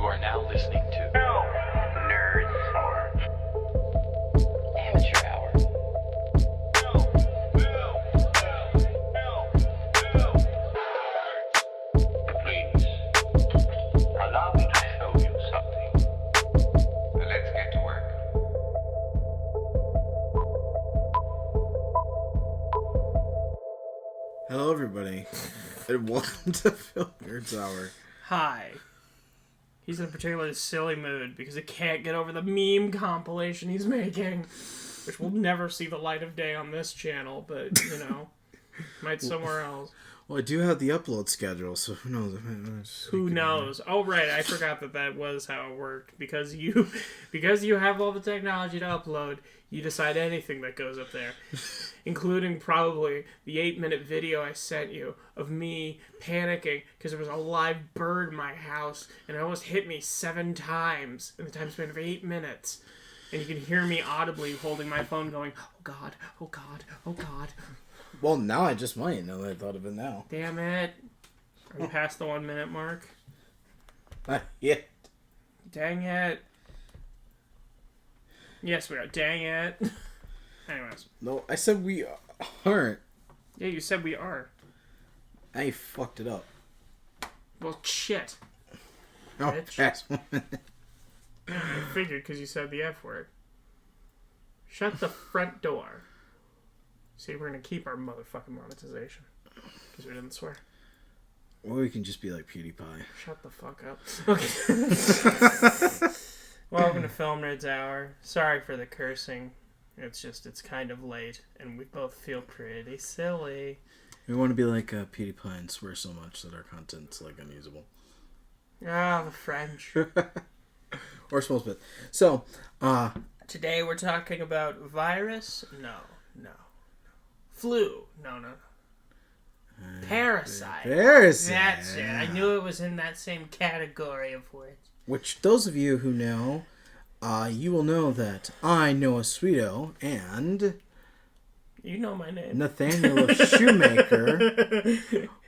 You are now listening to Nerd Hour. Amateur Hour. Please, allow me to show you something. Let's get to work. Hello, everybody, and welcome to Film Nerds Hour. Hi. He's in a particularly silly mood because he can't get over the meme compilation he's making, which will never see the light of day on this channel, but, you know, might somewhere else. Well, I do have the upload schedule, so who knows? Who knows? Oh, right, I forgot that was how it worked. Because you have all the technology to upload, you decide anything that goes up there. Including probably the 8-minute video I sent you of me panicking because there was a live bird in my house and it almost hit me 7 times in the time span of 8 minutes. And you can hear me audibly holding my phone going, oh God, oh God, oh God. Well, now I just might, now that I thought of it now. Damn it. Are we past the 1 minute mark? Yeah. Dang it. Yes, we are. Dang it. Anyways. No, I said we aren't. Yeah, you said we are. I fucked it up. Well, shit. Oh, Bitch. past 1 minute. I figured because you said the F word. Shut the front door. See, we're going to keep our motherfucking monetization. Because we didn't swear. Or we can just be like PewDiePie. Shut the fuck up. Okay. Welcome to Film Nerds Hour. Sorry for the cursing. It's kind of late, and we both feel pretty silly. We want to be like PewDiePie and swear so much that our content's like unusable. Ah, the French. Or supposed to be. So, Today we're talking about virus? No. Flu? No. Parasite. Parasite. That's it. I knew it was in that same category of words. Which, those of you who know, you will know that I, Noah Sweeto, and You know my name. Nathaniel Shoemaker,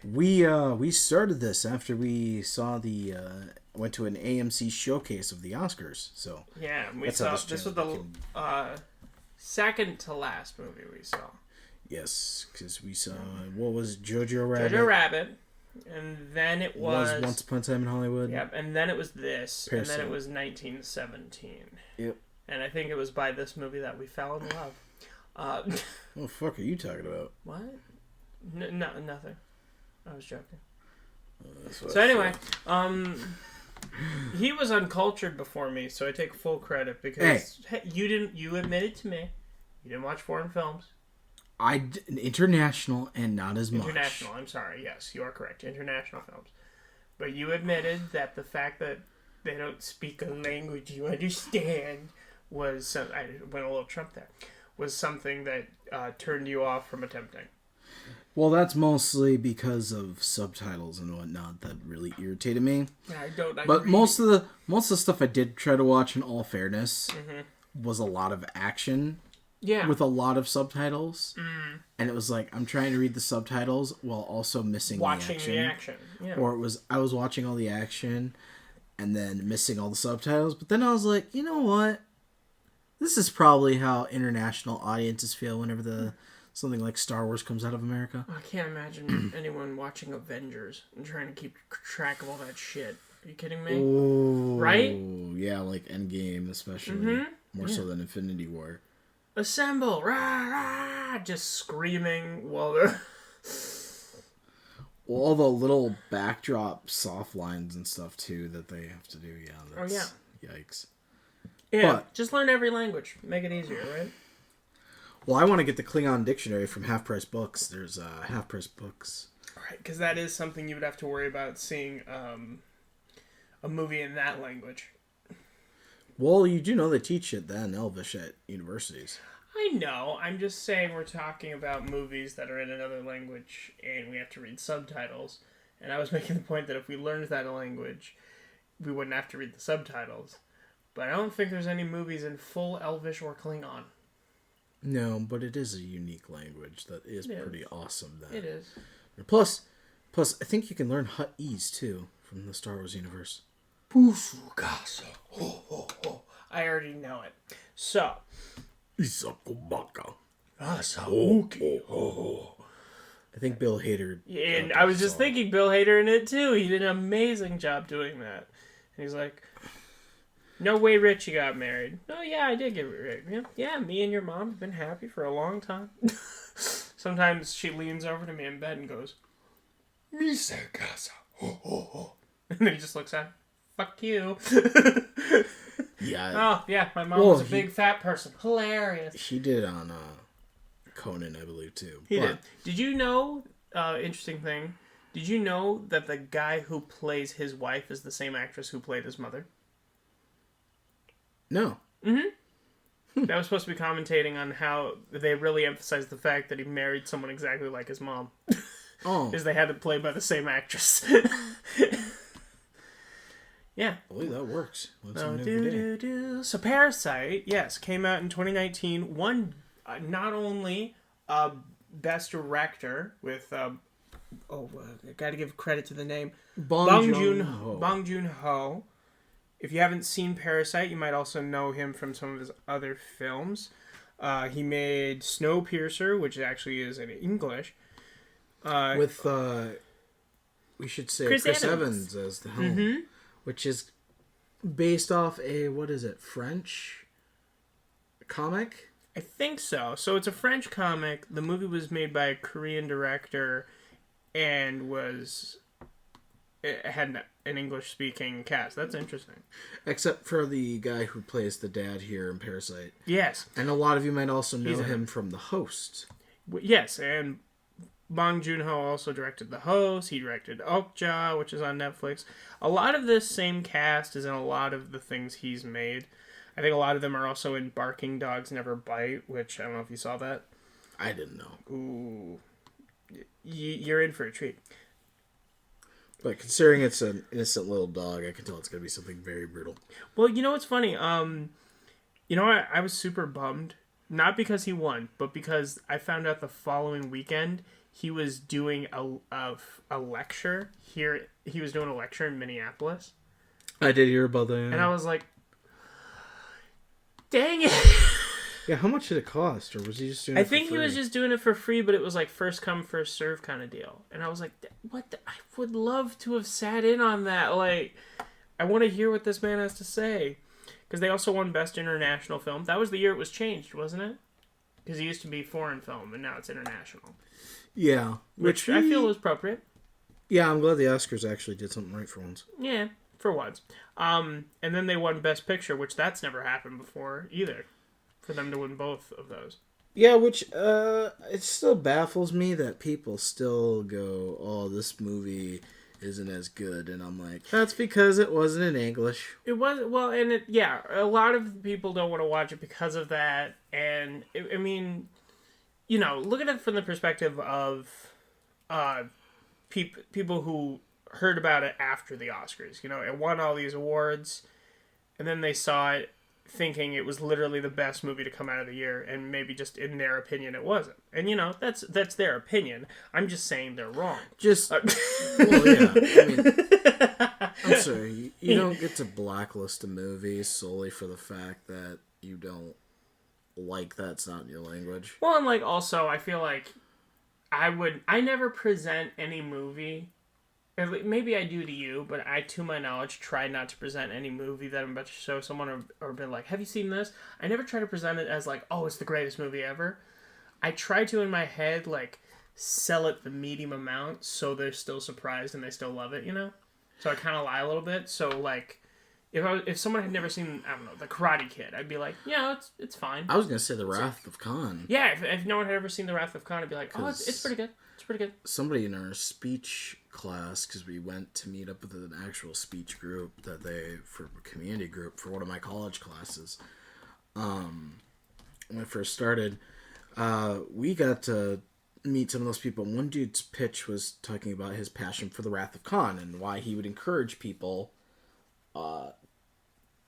we started this after we saw went to an AMC showcase of the Oscars. So Yeah, we that's how saw this was the second to last movie we saw. Yes, because we saw what was Jojo Rabbit. Jojo Rabbit, and then it was Once Upon a Time in Hollywood. Yep, and then it was this, Parasite. and then it was 1917. Yep. And I think it was by this movie that we fell in love. What the fuck are you talking about? What? No, nothing. I was joking. That's what So I anyway, thought. he was uncultured before me, so I take full credit because you admitted to me you didn't watch foreign films. International and not as much. International, I'm sorry. Yes, you are correct. International films. But you admitted that the fact that they don't speak a language you understand was I went a little Trump there. Was something that turned you off from attempting. Well, that's mostly because of subtitles and whatnot that really irritated me. But most of the stuff I did try to watch, in all fairness, was a lot of action. Yeah. With a lot of subtitles. And it was like, I'm trying to read the subtitles while also missing watching the action. Yeah. Or I was watching all the action and then missing all the subtitles. But then I was like, you know what? This is probably how international audiences feel whenever something like Star Wars comes out of America. I can't imagine anyone watching Avengers and trying to keep track of all that shit. Are you kidding me? Oh, right? Yeah, like Endgame especially. More so than Infinity War. Assemble! Rah, rah! Just screaming while they're... Well, all the little backdrop soft lines and stuff, too, that they have to do. Yeah, that's... Yikes. Yeah, but, just learn every language. Make it easier, right? Well, I want to get the Klingon dictionary from Half Price Books. There's Half Price Books. Right, because that is something you would have to worry about seeing a movie in that language. Well, you do know they teach it then, Elvish, at universities. I know. I'm just saying we're talking about movies that are in another language and we have to read subtitles. And I was making the point that if we learned that language, we wouldn't have to read the subtitles. But I don't think there's any movies in full Elvish or Klingon. No, but it is a unique language that is pretty awesome. Then. It is. Plus, I think you can learn Huttese, too, from the Star Wars universe. Pusukasa. Ho, ho, ho. I already know it. So, Isakobaka. Asauki. I think Bill Hader. And I was just thinking Bill Hader in it too. He did an amazing job doing that. And he's like, no way Richie got married. Oh yeah, I did get married. Yeah, me and your mom have been happy for a long time. Sometimes she leans over to me in bed and goes, Misakasa. And then he just looks at me, fuck you. Yeah. Oh, yeah, my mom was a big fat person. Hilarious. He did on Conan, I believe, too. He did. Did you know, interesting thing, did you know that the guy who plays his wife is the same actress who played his mother? No. Mm-hmm. That was supposed to be commentating on how they really emphasized the fact that he married someone exactly like his mom. Oh. Because they had it played by the same actress. Yeah. I believe that works. So Parasite, yes, came out in 2019. Won not only Best Director with I got to give credit to the name Bong Joon-ho. If you haven't seen Parasite, you might also know him from some of his other films. He made Snowpiercer, which actually is in English. With we should say Chris Evans as the helm. Mm-hmm. Which is based off a, French comic? I think so. So it's a French comic. The movie was made by a Korean director and it had an English-speaking cast. That's interesting. Except for the guy who plays the dad here in Parasite. Yes. And a lot of you might also know him from The Host. Yes, and Bong Joon-ho also directed The Host. He directed Okja, which is on Netflix. A lot of this same cast is in a lot of the things he's made. I think a lot of them are also in Barking Dogs Never Bite, which I don't know if you saw that. I didn't know. Ooh. You're in for a treat. But considering it's an innocent little dog, I can tell it's going to be something very brutal. Well, you know what's funny? I was super bummed. Not because he won, but because I found out the following weekend he was doing a lecture here. He was doing a lecture in Minneapolis. I did hear about that. And I was like, dang it. Yeah, how much did it cost? Or was he just doing it I for think free? he was just doing it for free, but it was like first come, first serve kind of deal. And I was like, I would love to have sat in on that. Like, I want to hear what this man has to say. Because they also won Best International Film. That was the year it was changed, wasn't it? Because it used to be foreign film, and now it's international. Yeah. Which I feel was appropriate. Yeah, I'm glad the Oscars actually did something right for once. Yeah, for once. And then they won Best Picture, which that's never happened before either. For them to win both of those. Yeah, which it still baffles me that people still go, oh, this movie isn't as good. And I'm like, that's because it wasn't in English. It was, well, and a lot of people don't want to watch it because of that. And, I mean, look at it from the perspective of people who heard about it after the Oscars. It won all these awards, and then they saw it thinking it was literally the best movie to come out of the year, and maybe just in their opinion it wasn't. And that's their opinion. I'm just saying they're wrong. Well, yeah. I mean, I'm sorry. You don't get to blacklist a movie solely for the fact that you don't like that's not in your language. Well, and also I feel like I never present any movie. Maybe I do to you, but I, to my knowledge, try not to present any movie that I'm about to show someone or been like, have you seen this? I never try to present it as like, oh, it's the greatest movie ever. I try to, in my head, sell it the medium amount so they're still surprised and they still love it, So I kind of lie a little bit. So, if someone had never seen, I don't know, The Karate Kid, I'd be like, yeah, it's fine. I was going to say The Wrath of Khan. Yeah, if no one had ever seen The Wrath of Khan, I'd be like, oh, it's pretty good. It's pretty good. Somebody in our speech class, because we went to meet up with an actual speech group for a community group for one of my college classes. When I first started, we got to meet some of those people. One dude's pitch was talking about his passion for The Wrath of Khan and why he would encourage people to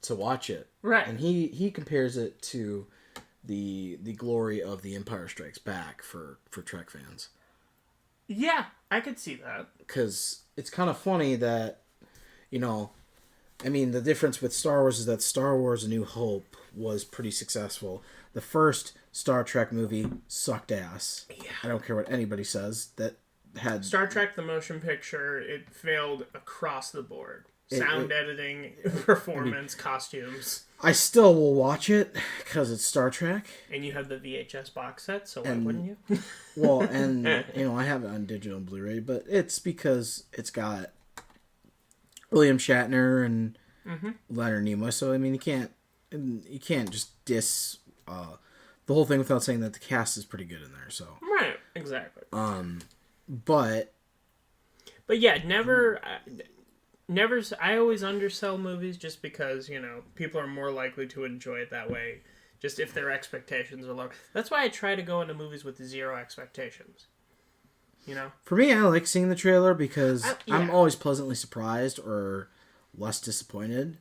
watch it. Right. And he compares it to the glory of The Empire Strikes Back for Trek fans. Yeah, I could see that. Because it's kind of funny that, I mean, the difference with Star Wars is that Star Wars: A New Hope was pretty successful. The first Star Trek movie sucked ass. Yeah. I don't care what anybody says. That had Star Trek: The Motion Picture, it failed across the board. Sound editing, performance, costumes. I still will watch it because it's Star Trek. And you have the VHS box set, so why wouldn't you? Well, and I have it on digital and Blu-ray, but it's because it's got William Shatner and Leonard Nimoy. So I mean, you can't just diss the whole thing without saying that the cast is pretty good in there. So right, exactly. But yeah, never. I always undersell movies just because, people are more likely to enjoy it that way, just if their expectations are low. That's why I try to go into movies with zero expectations. For me, I like seeing the trailer because I'm always pleasantly surprised or less disappointed.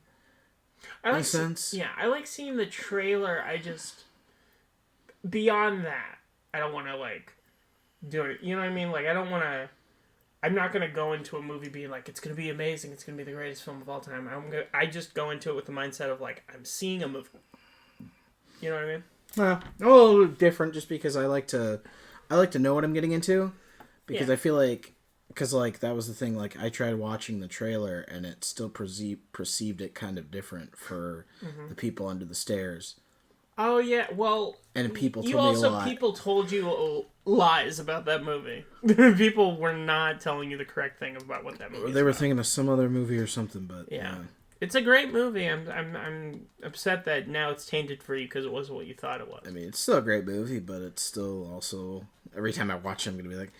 In a sense. Yeah, I like seeing the trailer. I just... Beyond that, I don't want to, do it. You know what I mean? I don't want to... I'm not going to go into a movie being like, it's going to be amazing, it's going to be the greatest film of all time. I just go into it with the mindset of, I'm seeing a movie. You know what I mean? Well, a little different just because I like to know what I'm getting into. Because I feel like, that was the thing, I tried watching the trailer and it still perceived it kind of different for the people under the stairs. Oh, yeah, well... And people told me a lot. People told you lies about that movie. People were not telling you the correct thing about what that movie is. They were thinking of some other movie or something, but... Yeah. It's a great movie. I'm upset that now it's tainted for you because it wasn't what you thought it was. I mean, it's still a great movie, but it's still also... Every time I watch it, I'm going to be like,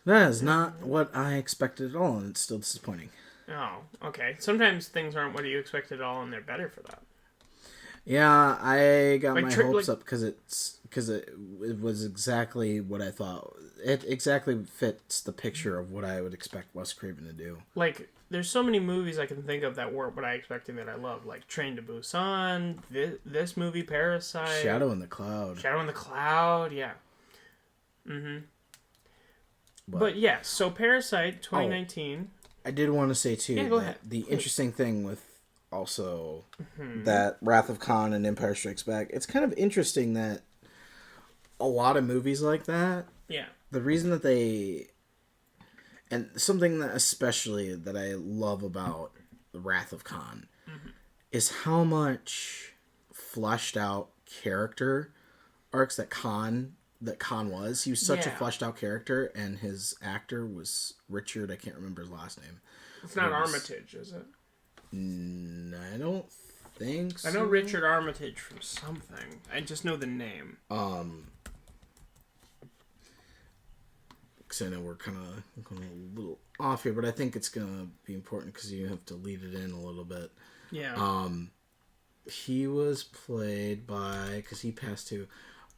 that is not what I expected at all, and it's still disappointing. Oh, okay. Sometimes things aren't what you expected at all, and they're better for that. Yeah, I got my hopes up because it was exactly what I thought. It exactly fits the picture of what I would expect Wes Craven to do. There's so many movies I can think of that weren't what I expected that I love. Train to Busan, this movie, Parasite. Shadow in the Cloud, yeah. Mm-hmm. But yeah, so Parasite, 2019. I did want to say, too, go ahead. The interesting thing with also that Wrath of Khan and Empire Strikes Back, it's kind of interesting that a lot of movies like that, the reason that they, and something that especially that I love about the Wrath of Khan is how much fleshed out character arcs that Khan was. He was such a fleshed out character, and his actor was Richard, I can't remember his last name. It's not Armitage, is it? I don't think so. I know Richard Armitage from something. I just know the name. Because I know we're kind of going a little off here, but I think it's going to be important because you have to lead it in a little bit. Yeah. He was played by, because he passed to,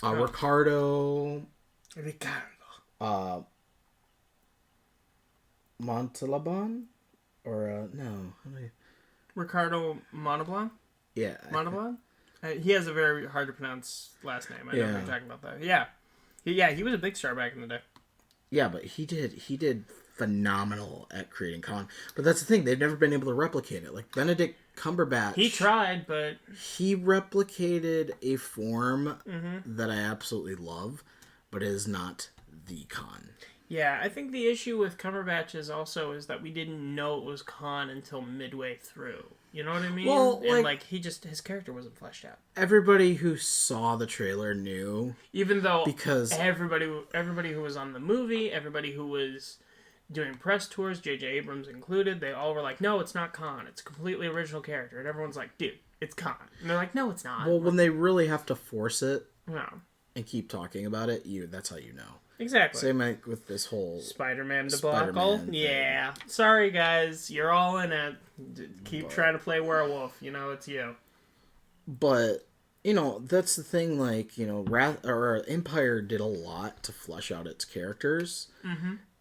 Ricardo Montalban? Or, no. Ricardo Montalban? Yeah. Montalban? He has a very hard to pronounce last name. I know you're talking about that. Yeah. He was a big star back in the day. Yeah, but he did phenomenal at creating Khan. But that's the thing, they've never been able to replicate it. Benedict Cumberbatch... He tried, but... He replicated a form that I absolutely love, but it is not the Khan. Yeah, I think the issue with Cumberbatch is that we didn't know it was Khan until midway through. You know what I mean? Well, and his character wasn't fleshed out. Everybody who saw the trailer knew. Even though because everybody who was on the movie, everybody who was doing press tours, J.J. Abrams included, they all were like, no, it's not Khan. It's a completely original character. And everyone's like, dude, it's Khan. And they're like, no, it's not. Well, when they really have to force it no. and keep talking about it, that's how you know. Exactly. Same with this whole Spider-Man debacle. Yeah. Sorry, guys. You're all in it. Keep trying to play werewolf. It's you. But, that's the thing, Empire did a lot to flesh out its characters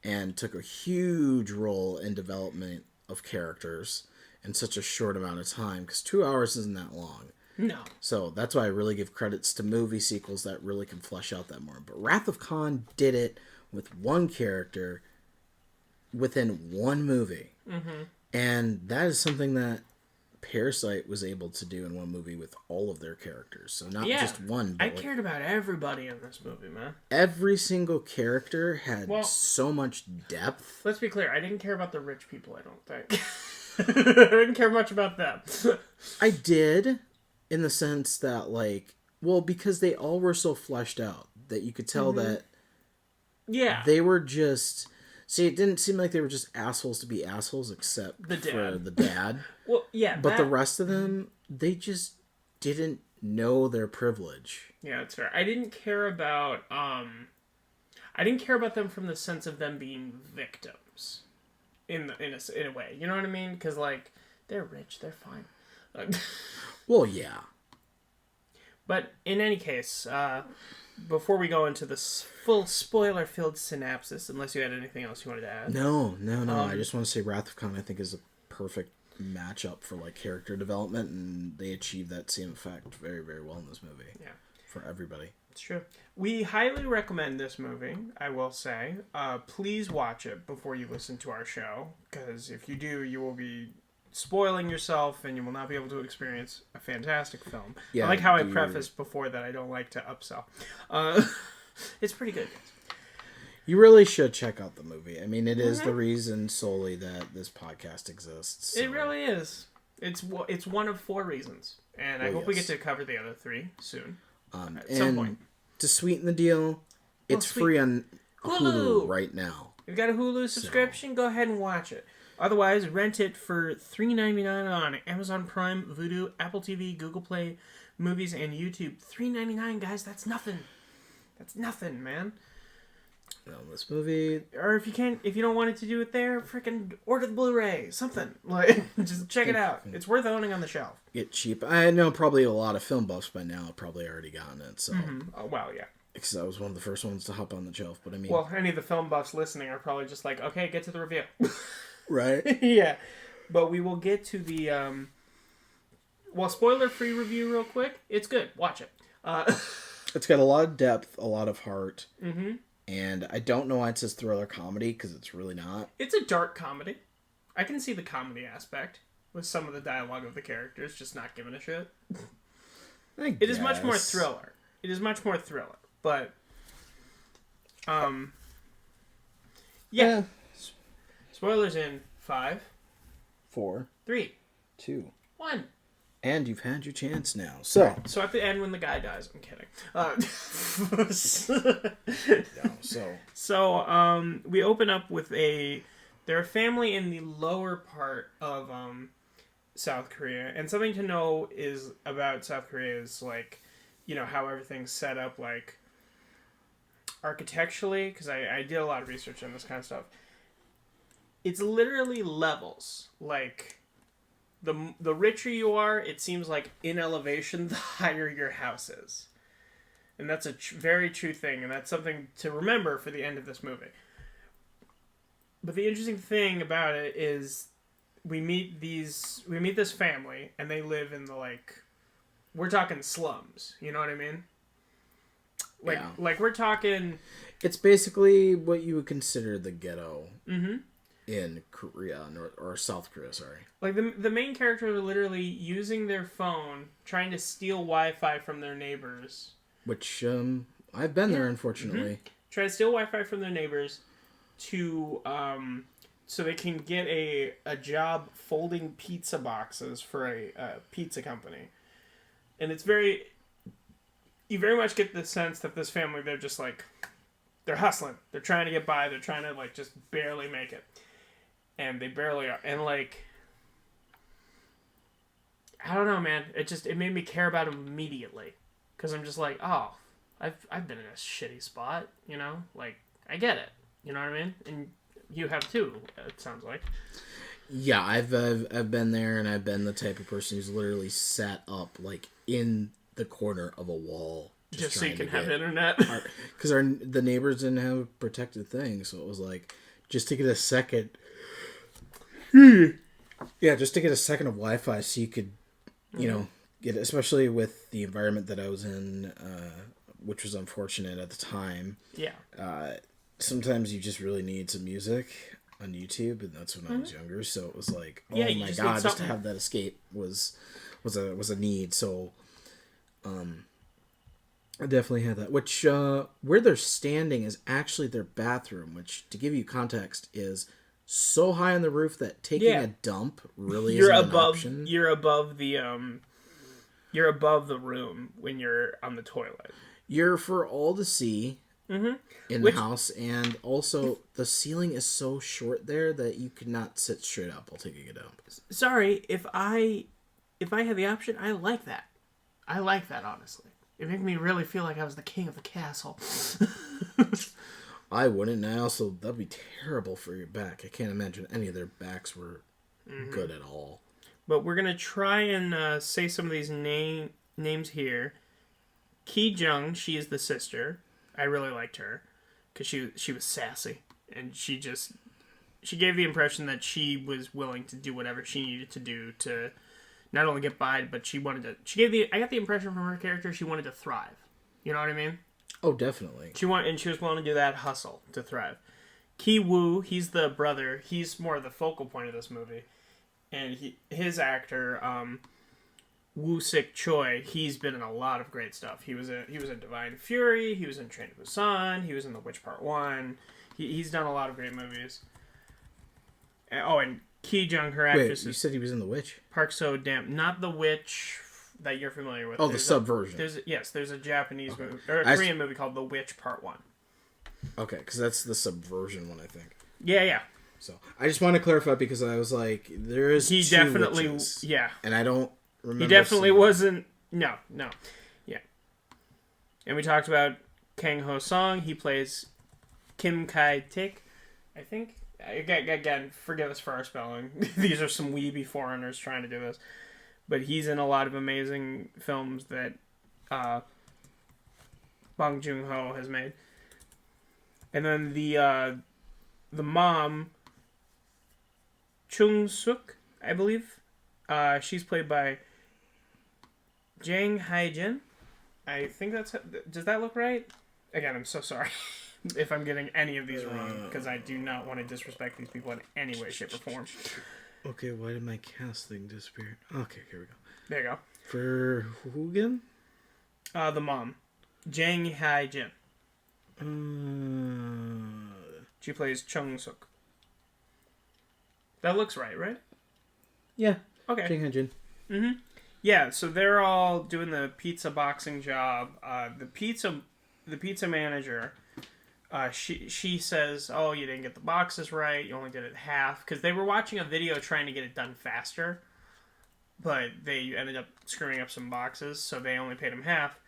and took a huge role in development of characters in such a short amount of time, because 2 hours isn't that long. No. So that's why I really give credits to movie sequels that really can flesh out that more. But Wrath of Khan did it with one character within one movie. And that is something that Parasite was able to do in one movie with all of their characters. So not Yeah. just one, but I cared about everybody in this movie, man. every single character had Well- so much depth. Let's be clear. I didn't care about the rich people, I don't think. I didn't care much about them. I did, in the sense that, like, well, because they all were so fleshed out that you could tell that Yeah. they were just... See, it didn't seem like they were just assholes to be assholes, except The for dad. the dad. Well, yeah. But the rest of them, they just didn't know their privilege. Yeah, that's fair. I didn't care about them from the sense of them being victims, in a way. You know what I mean? Because like they're rich, they're fine. Well, yeah. But in any case, before we go into the full spoiler-filled synopsis, unless you had anything else you wanted to add. No. I just want to say Wrath of Khan, I think, is a perfect matchup for like character development, and they achieve that same effect very, very well in this movie. Yeah. For everybody. It's true. We highly recommend this movie, I will say. Please watch it before you listen to our show, because if you do, you will be spoiling yourself and you will not be able to experience a fantastic film. Yeah, I like how I prefaced before that I don't like to upsell. It's pretty good. You really should check out the movie. I mean, it is the reason solely that this podcast exists. So. It really is. It's one of 4 reasons, and I hope we get to cover the other 3 soon. At some point. To sweeten the deal, it's free on Hulu right now. If you've got a Hulu subscription, go ahead and watch it. Otherwise, rent it for $3.99 on Amazon Prime, Vudu, Apple TV, Google Play, Movies, and YouTube. $3.99, guys. That's nothing. That's nothing, man. Well, this movie... Or if you don't want it to do it there, freaking order the Blu-ray. Something. Like, just check it out. It's worth owning on the shelf. Get cheap. I know probably a lot of film buffs by now have probably already gotten it, so... Oh, wow, yeah. Because I was one of the first ones to hop on the shelf, but I mean... Well, any of the film buffs listening are probably just like, okay, get to the review. Right? Yeah. But we will get to the, spoiler-free review real quick. It's good. Watch it. It's got a lot of depth, a lot of heart. Mm-hmm. And I don't know why it says thriller comedy, because it's really not. It's a dark comedy. I can see the comedy aspect with some of the dialogue of the characters just not giving a shit. It is much more thriller. But, yeah. Spoilers in 5, 4, 3, 2, 1. And you've had your chance now. So at the end when the guy dies, I'm kidding. So we open up with they're a family in the lower part of South Korea, and something to know is about South Korea is like, you know, how everything's set up like architecturally, because I did a lot of research on this kind of stuff. It's literally levels. Like, the richer you are, it seems like in elevation, the higher your house is. And that's a very true thing, and that's something to remember for the end of this movie. But the interesting thing about it is we meet this family, and they live in the, like, we're talking slums, you know what I mean? Like, yeah. Like we're talking... It's basically what you would consider the ghetto in Korea, or South Korea, sorry. Like, the main characters are literally using their phone, trying to steal Wi-Fi from their neighbors. Which, I've been there, unfortunately. Try to steal Wi-Fi from their neighbors to, so they can get a job folding pizza boxes for a pizza company. And it's you very much get the sense that this family, they're just like, they're hustling. They're trying to get by. They're trying to, like, just barely make it. And they barely are. And, like, I don't know, man. It made me care about them immediately. Because I'm just like, oh, I've been in a shitty spot, you know? Like, I get it. You know what I mean? And you have too, it sounds like. Yeah, I've been there, and I've been the type of person who's literally sat up, like, in the corner of a wall. Just so you can have internet. Because the neighbors didn't have a protected thing, so it was like, just to get a second... Yeah, just to get a second of Wi-Fi so you could, you know, get it, especially with the environment that I was in, which was unfortunate at the time. Yeah. Sometimes you just really need some music. on YouTube, and that's when I was younger. So it was like, oh Yeah, you my just god, need just to something. have that escape was a need. So, I definitely had that. Which where they're standing is actually their bathroom, which, to give you context, is so high on the roof that taking Yeah. a dump really You're isn't an above. option. You're above the You're above the room when you're on the toilet. You're for all to see in Which- the house, and also the ceiling is so short there that you could not sit straight up while taking a dump. Sorry, if I had the option, I like that. I like that, honestly. It made me really feel like I was the king of the castle. I wouldn't, and I also, that'd be terrible for your back. I can't imagine any of their backs were good at all. But we're gonna try and say some of these names here. Ki Jung, she is the sister. I really liked her because she was sassy, and she gave the impression that she was willing to do whatever she needed to do to not only get by, but she wanted to. I got the impression from her character she wanted to thrive. You know what I mean? Oh, definitely. She was willing to do that hustle to thrive. Ki Woo, he's the brother. He's more of the focal point of this movie, and his actor Woo Sik Choi. He's been in a lot of great stuff. He was in Divine Fury. He was in Train to Busan. He was in The Witch Part 1. He's done a lot of great movies. And Ki Jung, her actress, Wait, you is said he was in The Witch? Park So Dam, not The Witch that you're familiar with. Oh, the subversion. There's a Japanese movie or a Korean movie called The Witch Part 1. Okay, because that's the subversion one, I think. Yeah. So I just want to clarify because I was like, there is He two definitely, witches, yeah. and I don't remember. He definitely seeing- wasn't. No. Yeah. And we talked about Kang Ho Song. He plays Kim Kai Tik, I think. Again, forgive us for our spelling. These are some weeby foreigners trying to do this. But he's in a lot of amazing films that Bong Joon-ho has made. And then the mom, Chung Suk, I believe. She's played by Jang Hae-jin. I think that's... Does that look right? Again, I'm so sorry if I'm getting any of these wrong, because I do not want to disrespect these people in any way, shape, or form. Okay, why did my cast thing disappear? Okay, here we go. There you go. For who again? The mom, Jang Hae-jin. She plays Chung Suk. That looks right? Yeah. Okay. Jang Ha-jin. Mm-hmm. Yeah, so they're all doing the pizza boxing job. The pizza manager, she says, "Oh, you didn't get the boxes right. You only did it half." Because they were watching a video trying to get it done faster, but they ended up screwing up some boxes, so they only paid him half.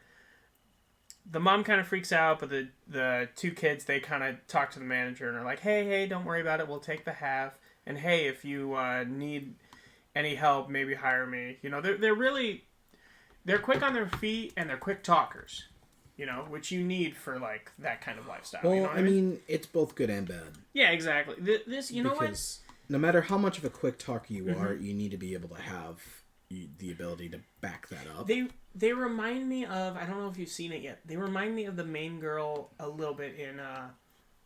The mom kind of freaks out, but the two kids, they kind of talk to the manager and are like, "Hey, don't worry about it. We'll take the half. And hey, if you need any help, maybe hire me." You know, they're quick on their feet and they're quick talkers. You know, which you need for like that kind of lifestyle. Well, you know what I mean, it's both good and bad. Yeah, exactly. This, you know what? Because no matter how much of a quick talker you are, you need to be able to have the ability to back that up. They remind me of, I don't know if you've seen it yet. They remind me of the main girl a little bit in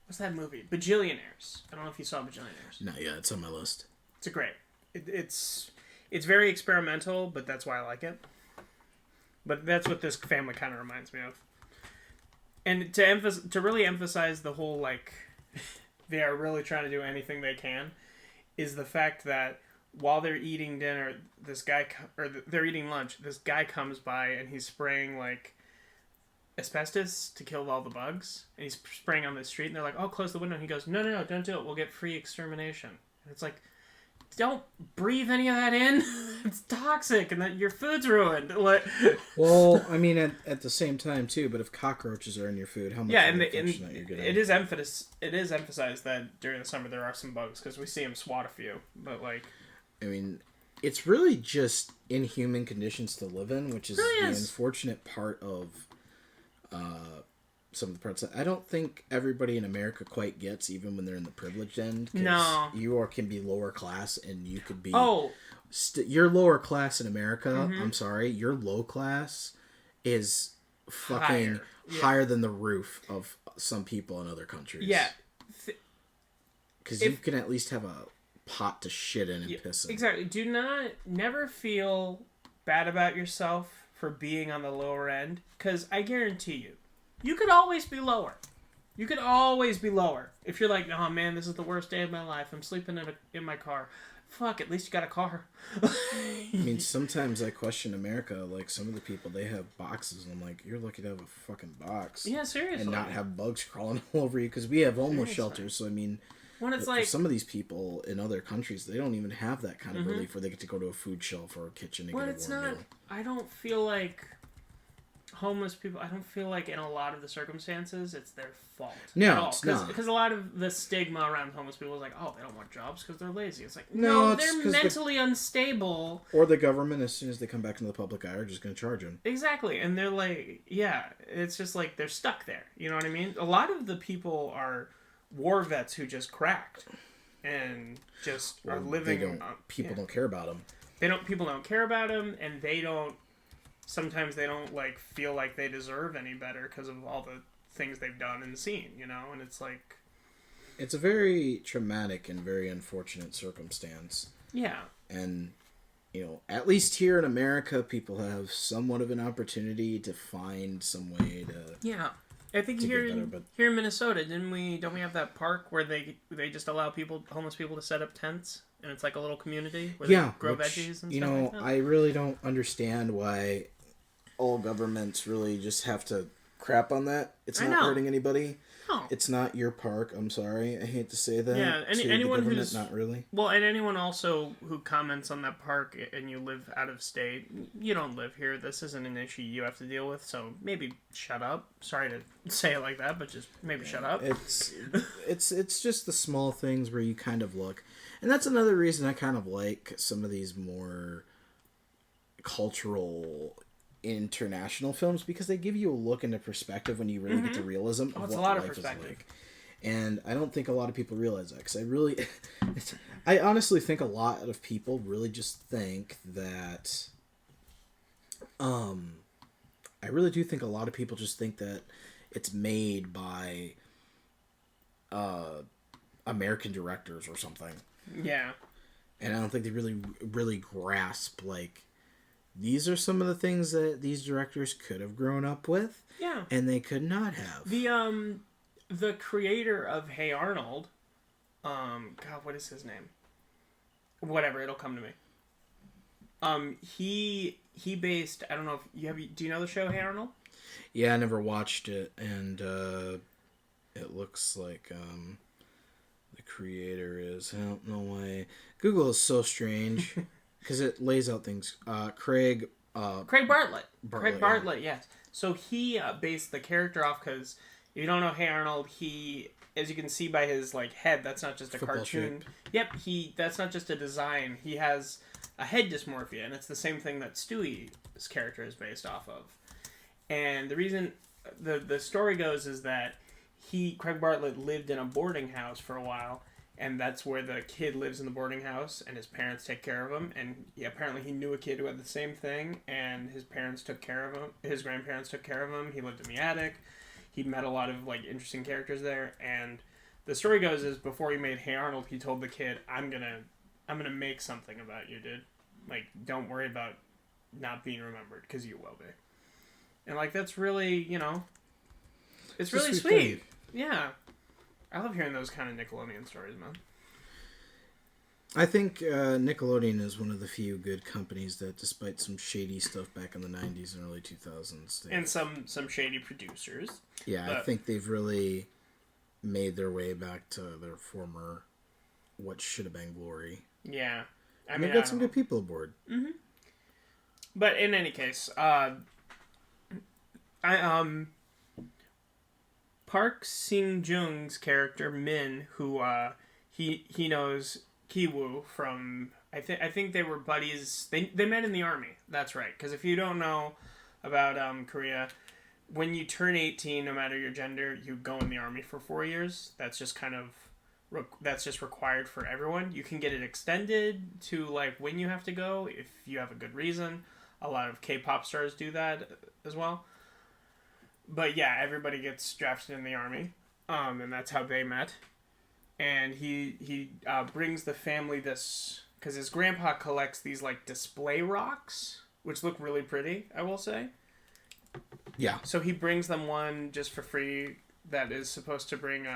what's that movie? Bajillionaires. I don't know if you saw Bajillionaires. No, yeah, it's on my list. It's great. It's very experimental, but that's why I like it. But that's what this family kind of reminds me of. And to really emphasize the whole, like, they are really trying to do anything they can, is the fact that while they're eating dinner, they're eating lunch, this guy comes by and he's spraying, like, asbestos to kill all the bugs. And he's spraying on the street, and they're like, "Oh, close the window." And he goes, No, don't do it. We'll get free extermination. And it's like, don't breathe any of that in. It's toxic, and your food's ruined. Well, I mean, at the same time too. But if cockroaches are in your food, how much? Yeah, of and an infection that you're getting? it is emphasized that during the summer there are some bugs because we see them swat a few. But like, I mean, it's really just inhuman conditions to live in, which is really the unfortunate part of some of the parts that I don't think everybody in America quite gets, even when they're in the privileged end. 'Cause No. you can be lower class, and you could be. Oh. You're lower class in America. Mm-hmm. I'm sorry, your low class is fucking Higher. higher than the roof of some people in other countries. Yeah. Because you can at least have a pot to shit in and piss in. Exactly. Never feel bad about yourself for being on the lower end, because I guarantee you could always be lower. You could always be lower. If you're like, oh man, this is the worst day of my life. I'm sleeping in my car. Fuck, at least you got a car. I mean, sometimes I question America. Like, some of the people, they have boxes, and I'm like, you're lucky to have a fucking box. Yeah, seriously. And not have bugs crawling all over you, because we have homeless shelters, so I mean... When it's for some of these people in other countries, they don't even have that kind of relief where they get to go to a food shelf or a kitchen and get a warm meal. I don't feel like homeless people, I don't feel like in a lot of the circumstances it's their fault. No, it's not. Because a lot of the stigma around homeless people is like, oh, they don't want jobs because they're lazy. It's like, no, they're mentally unstable. Or the government, as soon as they come back into the public eye, are just going to charge them. Exactly. And they're like, yeah, it's just like they're stuck there. You know what I mean? A lot of the people are war vets who just cracked and just are living. People don't care about them. People don't care about them, and sometimes they don't like feel like they deserve any better because of all the things they've done and seen, you know. And it's like, it's a very traumatic and very unfortunate circumstance. Yeah. And at least here in America, people have somewhat of an opportunity to find some way to. Yeah. I think here in Minnesota, don't we have that park where they just allow homeless people to set up tents, and it's like a little community where they grow veggies and stuff like that? I really don't understand why all governments really just have to crap on that. It's not hurting anybody. No. It's not your park. I'm sorry. I hate to say that. Yeah, anyone who's not really. Well, and anyone also who comments on that park and you live out of state, you don't live here. This isn't an issue you have to deal with. So maybe shut up. Sorry to say it like that, but just maybe shut up. It's just the small things where you kind of look, and that's another reason I kind of like some of these more cultural international films, because they give you a look into perspective when you really get the realism of what life is like. And I don't think a lot of people realize that, because I honestly think a lot of people really just think that I really do think a lot of people just think that it's made by American directors or something. Yeah. And I don't think they really grasp, like, these are some of the things that these directors could have grown up with. Yeah. And they could not have. The creator of Hey Arnold, God, what is his name? Whatever, it'll come to me. He based, I don't know if do you know the show Hey Arnold? Yeah, I never watched it, and it looks like the creator is, I don't know why. Google is so strange. Because it lays out things. Craig Bartlett. Craig Bartlett, yes. So he based the character off, because if you don't know Hey Arnold, he, as you can see by his head, that's not just a football cartoon. Shape. Yep, that's not just a design. He has a head dysmorphia, and it's the same thing that Stewie's character is based off of. And the reason the story goes is that Craig Bartlett lived in a boarding house for a while. And that's where the kid lives, in the boarding house, and his parents take care of him. And apparently he knew a kid who had the same thing, and his parents took care of him. His grandparents took care of him. He lived in the attic. He met a lot of interesting characters there. And the story goes is before he made Hey Arnold, he told the kid, "I'm gonna make something about you, dude. Don't worry about not being remembered, because you will be." And that's really, it's really sweet. Yeah. I love hearing those kind of Nickelodeon stories, man. I think Nickelodeon is one of the few good companies that, despite some shady stuff back in the 90s and early 2000s... And some shady producers. Yeah, I think they've really made their way back to their former, what should have been glory. Yeah. I mean, they've got some good people aboard. Mm-hmm. But in any case, Park Sing-joong's character Min, who he knows Ki-woo from, I think they were buddies. They met in the army. That's right. Because if you don't know about Korea, when you turn 18, no matter your gender, you go in the army for 4 years. That's just that's just required for everyone. You can get it extended to when you have to go if you have a good reason. A lot of K-pop stars do that as well. But yeah, everybody gets drafted in the army, and that's how they met. and he brings the family this because his grandpa collects these like display rocks, which look really pretty, I will say. Yeah. So he brings them one just for free that is supposed to bring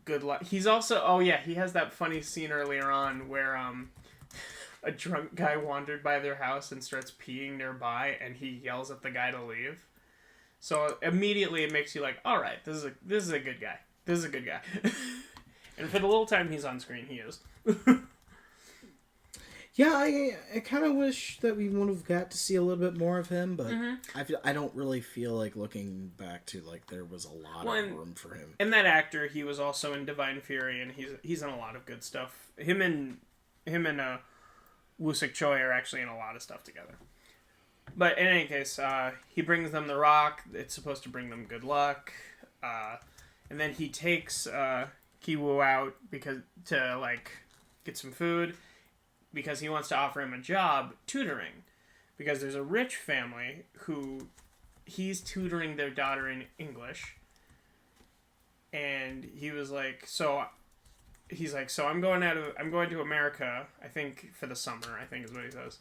good luck. He's also he has that funny scene earlier on where a drunk guy wandered by their house and starts peeing nearby, and he yells at the guy to leave. So immediately it makes you like, all right, this is a good guy. This is a good guy. And for the little time he's on screen, he is. Yeah, I kind of wish that we would have got to see a little bit more of him, but I don't really feel like looking back to like there was a lot of room for him. And that actor, he was also in Divine Fury, and he's in a lot of good stuff. Him and Woo-sik Choi are actually in a lot of stuff together. But in any case, he brings them the rock. It's supposed to bring them good luck. And then he takes Ki-woo out to like get some food because he wants to offer him a job tutoring. Because there's a rich family who he's tutoring their daughter in English. And he was like, so I'm going to America, I think for the summer, I think is what he says.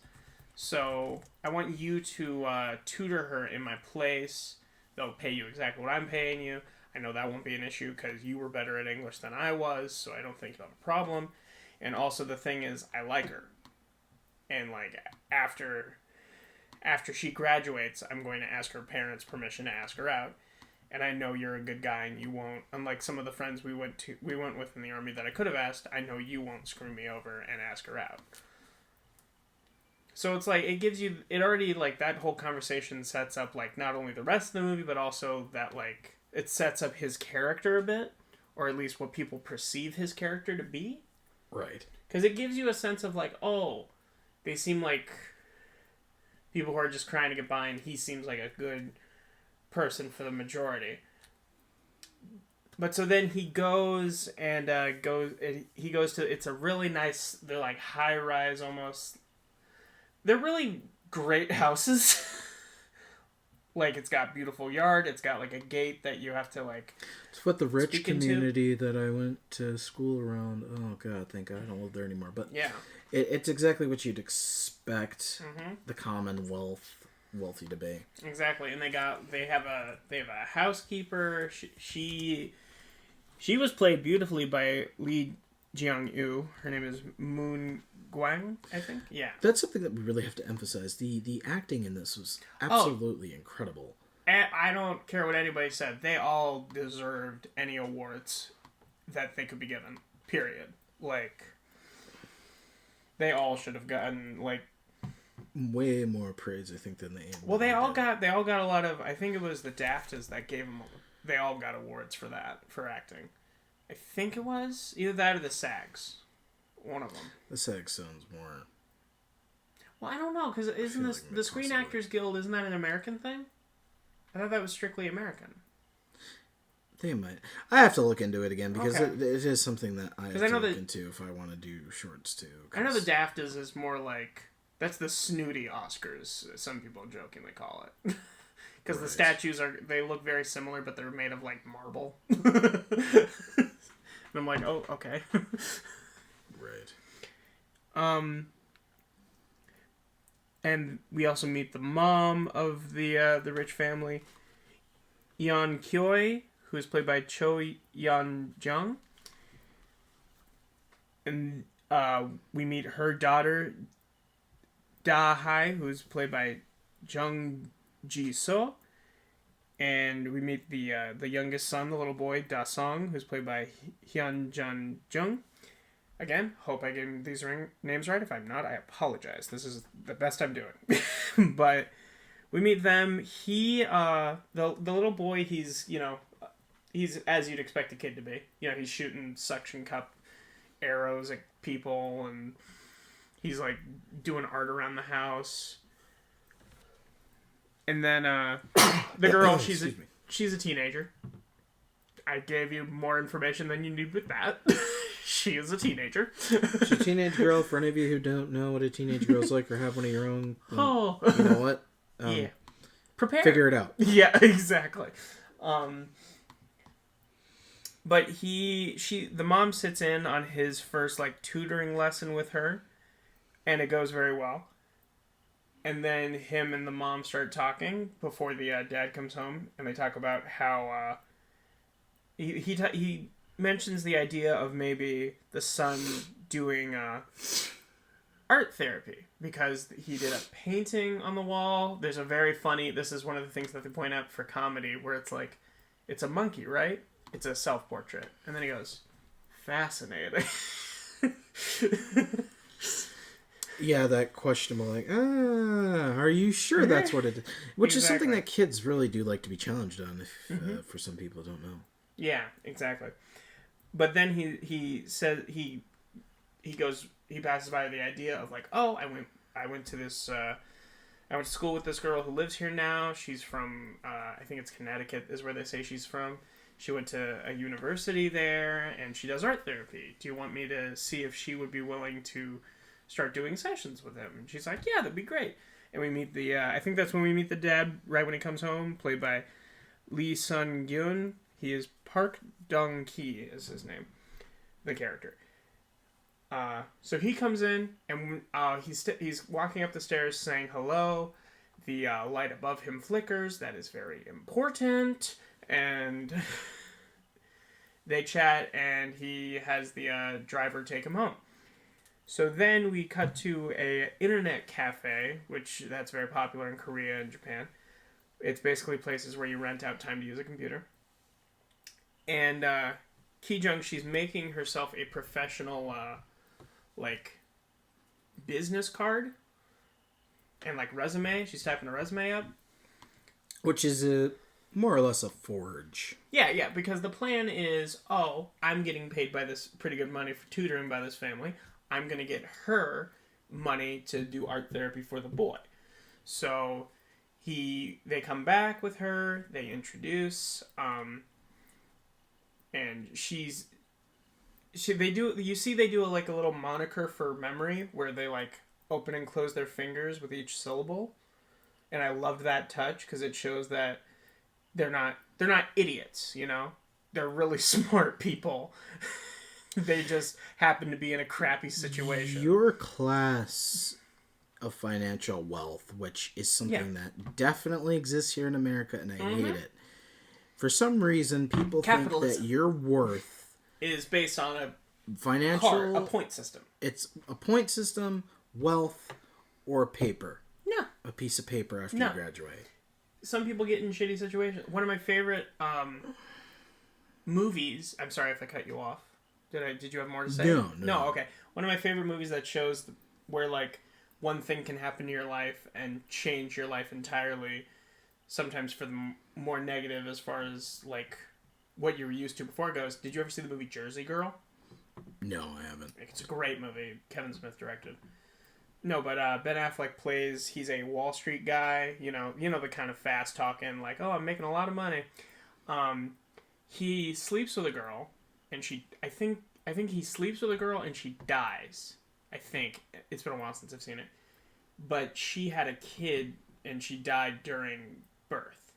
So I want you to tutor her in my place. They'll pay you exactly what I'm paying you. I know that won't be an issue because you were better at English than I was, so I don't think you'll have a problem. And also the thing is, I like her. And like after she graduates, I'm going to ask her parents' permission to ask her out. And I know you're a good guy and you won't, unlike some of the friends we went with in the army that I could have asked, I know you won't screw me over and ask her out. So it's like, it already, like, that whole conversation sets up, like, not only the rest of the movie, but also that, like, it sets up his character a bit, or at least what people perceive his character to be. Right. Because it gives you a sense of, like, oh, they seem like people who are just trying to get by, and he seems like a good person for the majority. But so then he goes to, it's a really nice, they're like high-rise almost. They're really great houses. Like, it's got beautiful yard. It's got, like, a gate that you have to, like, it's what the rich community that I went to school around. Oh, God, thank God I don't live there anymore. But yeah, it's exactly what you'd expect the wealthy to be. Exactly. And they have a housekeeper. She was played beautifully by Lee Jeong-eun. Her name is Moon Gwang, I think. Yeah. That's something that we really have to emphasize. The acting in this was absolutely incredible. I don't care what anybody said. They all deserved any awards that they could be given. Period. Like, they all should have gotten, like, way more praise, I think, than they. Well, they all got a lot of. I think it was the DAFTAs that gave them. They all got awards for that, for acting. I think it was either that or the SAGs. One of them. The SAG sounds more. Well, I don't know, because isn't this the Screen Actors Guild? Isn't that an American thing? I thought that was strictly American. They might. I have to look into it again because it is something that I have to look into if I want to do shorts too. I know the DAFTAs is more like that's the snooty Oscars. Some people jokingly call it. Because the statues they look very similar, but they're made of like marble. And I'm like, oh, okay. Right. And we also meet the mom of the rich family, Yeon Kyoi, who is played by Cho Yeon-jung. And we meet her daughter, Da-hai, who is played by Jung Ji-so. And we meet the youngest son, the little boy, Da-sung, who's played by Hyun Jun-jung. Again, hope I gave these names right. If I'm not, I apologize. This is the best I'm doing. But we meet them. He, the little boy, he's as you'd expect a kid to be. You know, he's shooting suction cup arrows at people, and he's, like, doing art around the house. And then, the girl, she's a teenager. I gave you more information than you need with that. She is a teenager. She's a teenage girl. For any of you who don't know what a teenage girl's like or have one of your own, you know what? Yeah. Prepare. Figure it out. Yeah, exactly. But the mom sits in on his first like tutoring lesson with her, and it goes very well. And then him and the mom start talking before the dad comes home, and they talk about how he mentions the idea of maybe the son doing art therapy because he did a painting on the wall. There's a very funny. This is one of the things that they point out for comedy, where it's like, it's a monkey, right? It's a self-portrait, and then he goes, fascinating. Yeah, that questionable, like, are you sure that's what it is? Which is something that kids really do like to be challenged on, if for some people who don't know. Yeah, exactly. But then he said he passes by the idea of like, oh, I went to school with this girl who lives here now. She's from I think it's Connecticut is where they say she's from. She went to a university there, and she does art therapy. Do you want me to see if she would be willing to start doing sessions with him? And she's like, yeah, that'd be great. And we meet I think that's when we meet the dad, right when he comes home, played by Lee Sun-gyun. He is Park Dong-ki is his name, the character. So he comes in, and he's walking up the stairs saying hello. The light above him flickers. That is very important. And they chat, and he has the driver take him home. So then we cut to a internet cafe, which that's very popular in Korea and Japan. It's basically places where you rent out time to use a computer. And Ki-jung, she's making herself a professional business card and resume. She's typing a resume up, which is more or less a forge. Yeah, because the plan is, I'm getting paid by this pretty good money for tutoring by this family. I'm going to get her money to do art therapy for the boy. So they come back with her, they introduce, and they do a little moniker for memory where they open and close their fingers with each syllable. And I loved that touch because it shows that they're not idiots, you know? They're really smart people. They just happen to be in a crappy situation. Your class of financial wealth, which is something that definitely exists here in America, and I hate it. For some reason, people think that your worth is based on a financial a point system. It's a point system, wealth, or paper. No. A piece of paper after you graduate. Some people get in shitty situations. One of my favorite movies. I'm sorry if I cut you off. Did you have more to say? No. Okay. One of my favorite movies that shows where one thing can happen to your life and change your life entirely. Sometimes for the more negative, as far as what you were used to before goes. Did you ever see the movie Jersey Girl? No, I haven't. It's a great movie. Kevin Smith directed. No, but Ben Affleck plays. He's a Wall Street guy. You know the kind of fast talking, I'm making a lot of money. He sleeps with a girl, and I think he sleeps with a girl, and she dies. I think it's been a while since I've seen it, but she had a kid, and she died during birth.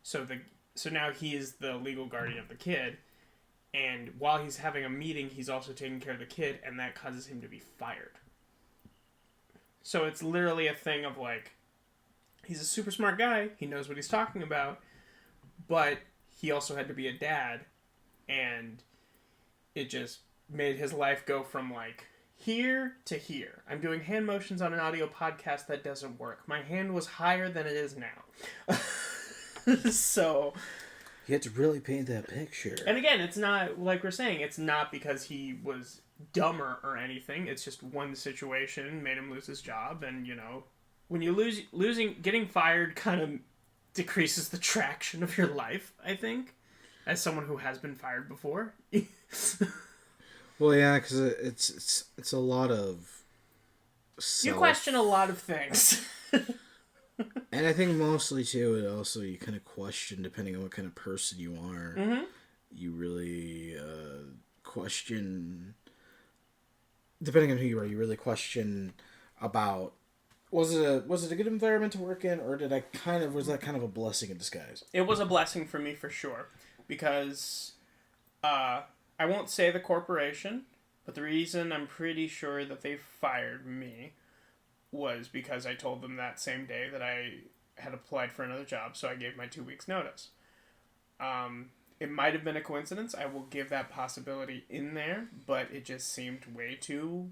So now he is the legal guardian of the kid, and while he's having a meeting, he's also taking care of the kid, and that causes him to be fired. So it's literally a thing of he's a super smart guy, he knows what he's talking about, but he also had to be a dad, and it just made his life go from here to here. I'm doing hand motions on an audio podcast that doesn't work. My hand was higher than it is now. So you had to really paint that picture. And again, it's not, we're saying, it's not because he was dumber or anything. It's just one situation made him lose his job, and when you getting fired kind of decreases the traction of your life, I think, as someone who has been fired before. Well, yeah, because it's a lot of you question a lot of things. And I think mostly too, it also you kind of question, depending on what kind of person you are. Mm-hmm. You really question, depending on who you are. You really question about was it a good environment to work in, or was that kind of a blessing in disguise? It was a blessing for me for sure, because I won't say the corporation, but the reason I'm pretty sure that they fired me was because I told them that same day that I had applied for another job, so I gave my 2 weeks notice. It might have been a coincidence. I will give that possibility in there, but it just seemed way too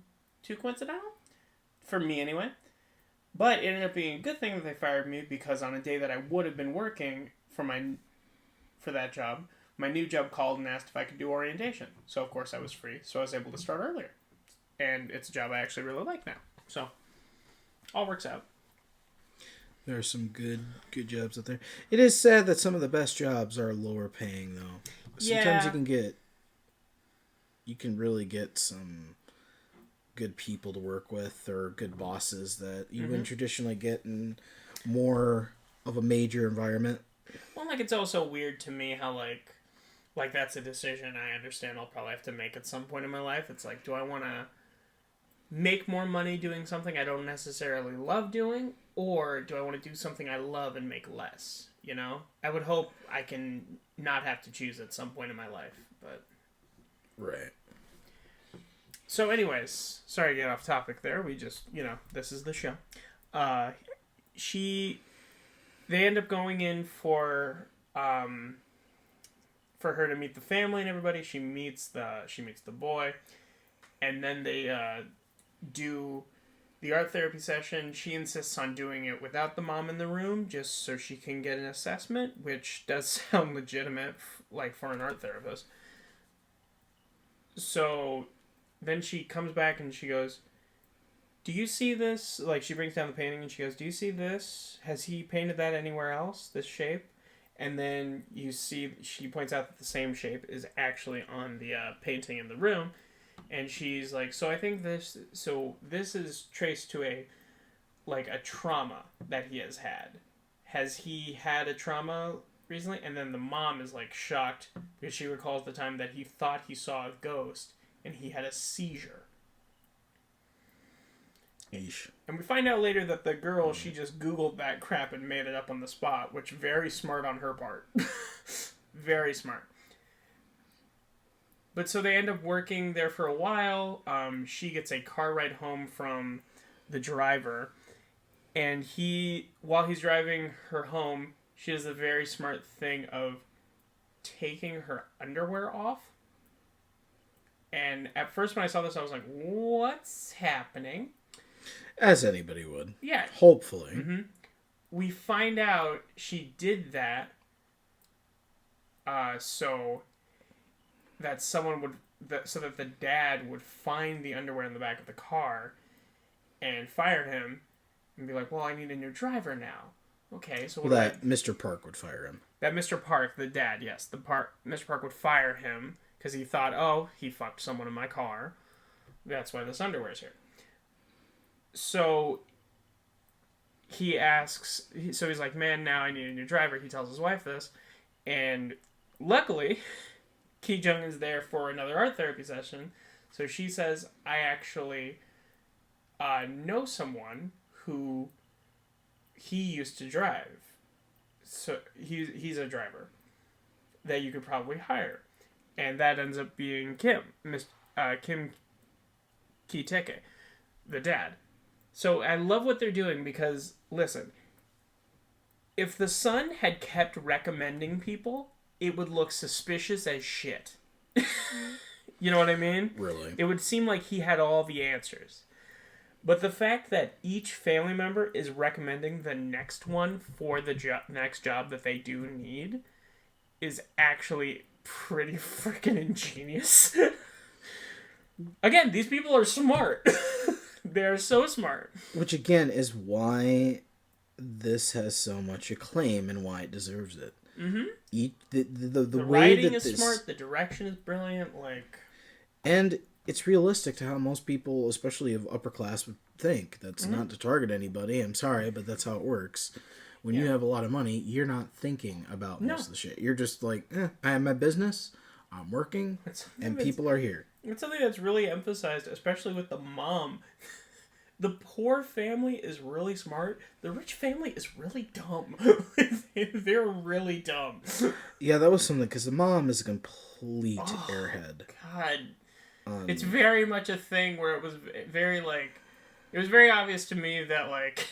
coincidental. For me, anyway. But it ended up being a good thing that they fired me, because on a day that I would have been working for that job, my new job called and asked if I could do orientation. So, of course, I was free, so I was able to start earlier. And it's a job I actually really like now. So, all works out. There are some good jobs out there. It is sad that some of the best jobs are lower paying, though. Sometimes you can really get some good people to work with, or good bosses that you wouldn't traditionally get in more of a major environment. Well, like, it's also weird to me how, like that's a decision I understand I'll probably have to make at some point in my life. It's like, do I want to make more money doing something I don't necessarily love doing, or do I want to do something I love and make less? You know? I would hope I can not have to choose at some point in my life, but... Right. So anyways, sorry to get off topic there. We just, this is the show. They end up going in for her to meet the family and everybody. She meets the boy, and then they do the art therapy session. She insists on doing it without the mom in the room, just so she can get an assessment, which does sound legitimate, like, for an art therapist. So then she comes back and she goes, do you see this? Like, she brings down the painting and she goes, do you see this? Has he painted that anywhere else, this shape? And then you see, she points out that the same shape is actually on the painting in the room. And she's like, so I think this is traced to a trauma that he has had. Has he had a trauma recently? And then the mom is, like, shocked because she recalls the time that he thought he saw a ghost and he had a seizure. Eesh. And we find out later that the girl, she just Googled that crap and made it up on the spot, which very smart on her part. Very smart. But so they end up working there for a while. She gets a car ride home from the driver. And while he's driving her home, she does a very smart thing of taking her underwear off. And at first when I saw this, I was like, what's happening? As anybody would. Yeah. Hopefully. Mm-hmm. We find out she did that so that the dad would find the underwear in the back of the car and fire him and be like, well, I need a new driver now. Okay, so Mr. Park would fire him. That Mr. Park, the dad, yes. Mr. Park would fire him because he thought, oh, he fucked someone in my car. That's why this underwear's here. So he asks, he's like, man, now I need a new driver. He tells his wife this. And luckily, Ki Jung is there for another art therapy session. So she says, I actually know someone who he used to drive. So he's a driver that you could probably hire. And that ends up being Kim Ki-tae, the dad. So I love what they're doing because, listen, if the son had kept recommending people, it would look suspicious as shit. You know what I mean? Really? It would seem like he had all the answers. But the fact that each family member is recommending the next one for the next job that they do need is actually pretty freaking ingenious. Again, these people are smart. They're so smart. Which, again, is why this has so much acclaim and why it deserves it. Mm-hmm. The way writing that is smart. The direction is brilliant. And it's realistic to how most people, especially of upper class, would think. That's not to target anybody. I'm sorry, but that's how it works. When you have a lot of money, you're not thinking about most of the shit. You're just like, I have my business, I'm working, and people are here. It's something that's really emphasized, especially with the mom. the poor family is really smart. The rich family is really dumb. They're really dumb. Yeah, that was something, because the mom is a complete airhead. God. It's very much a thing where it was very, like... It was very obvious to me that, like...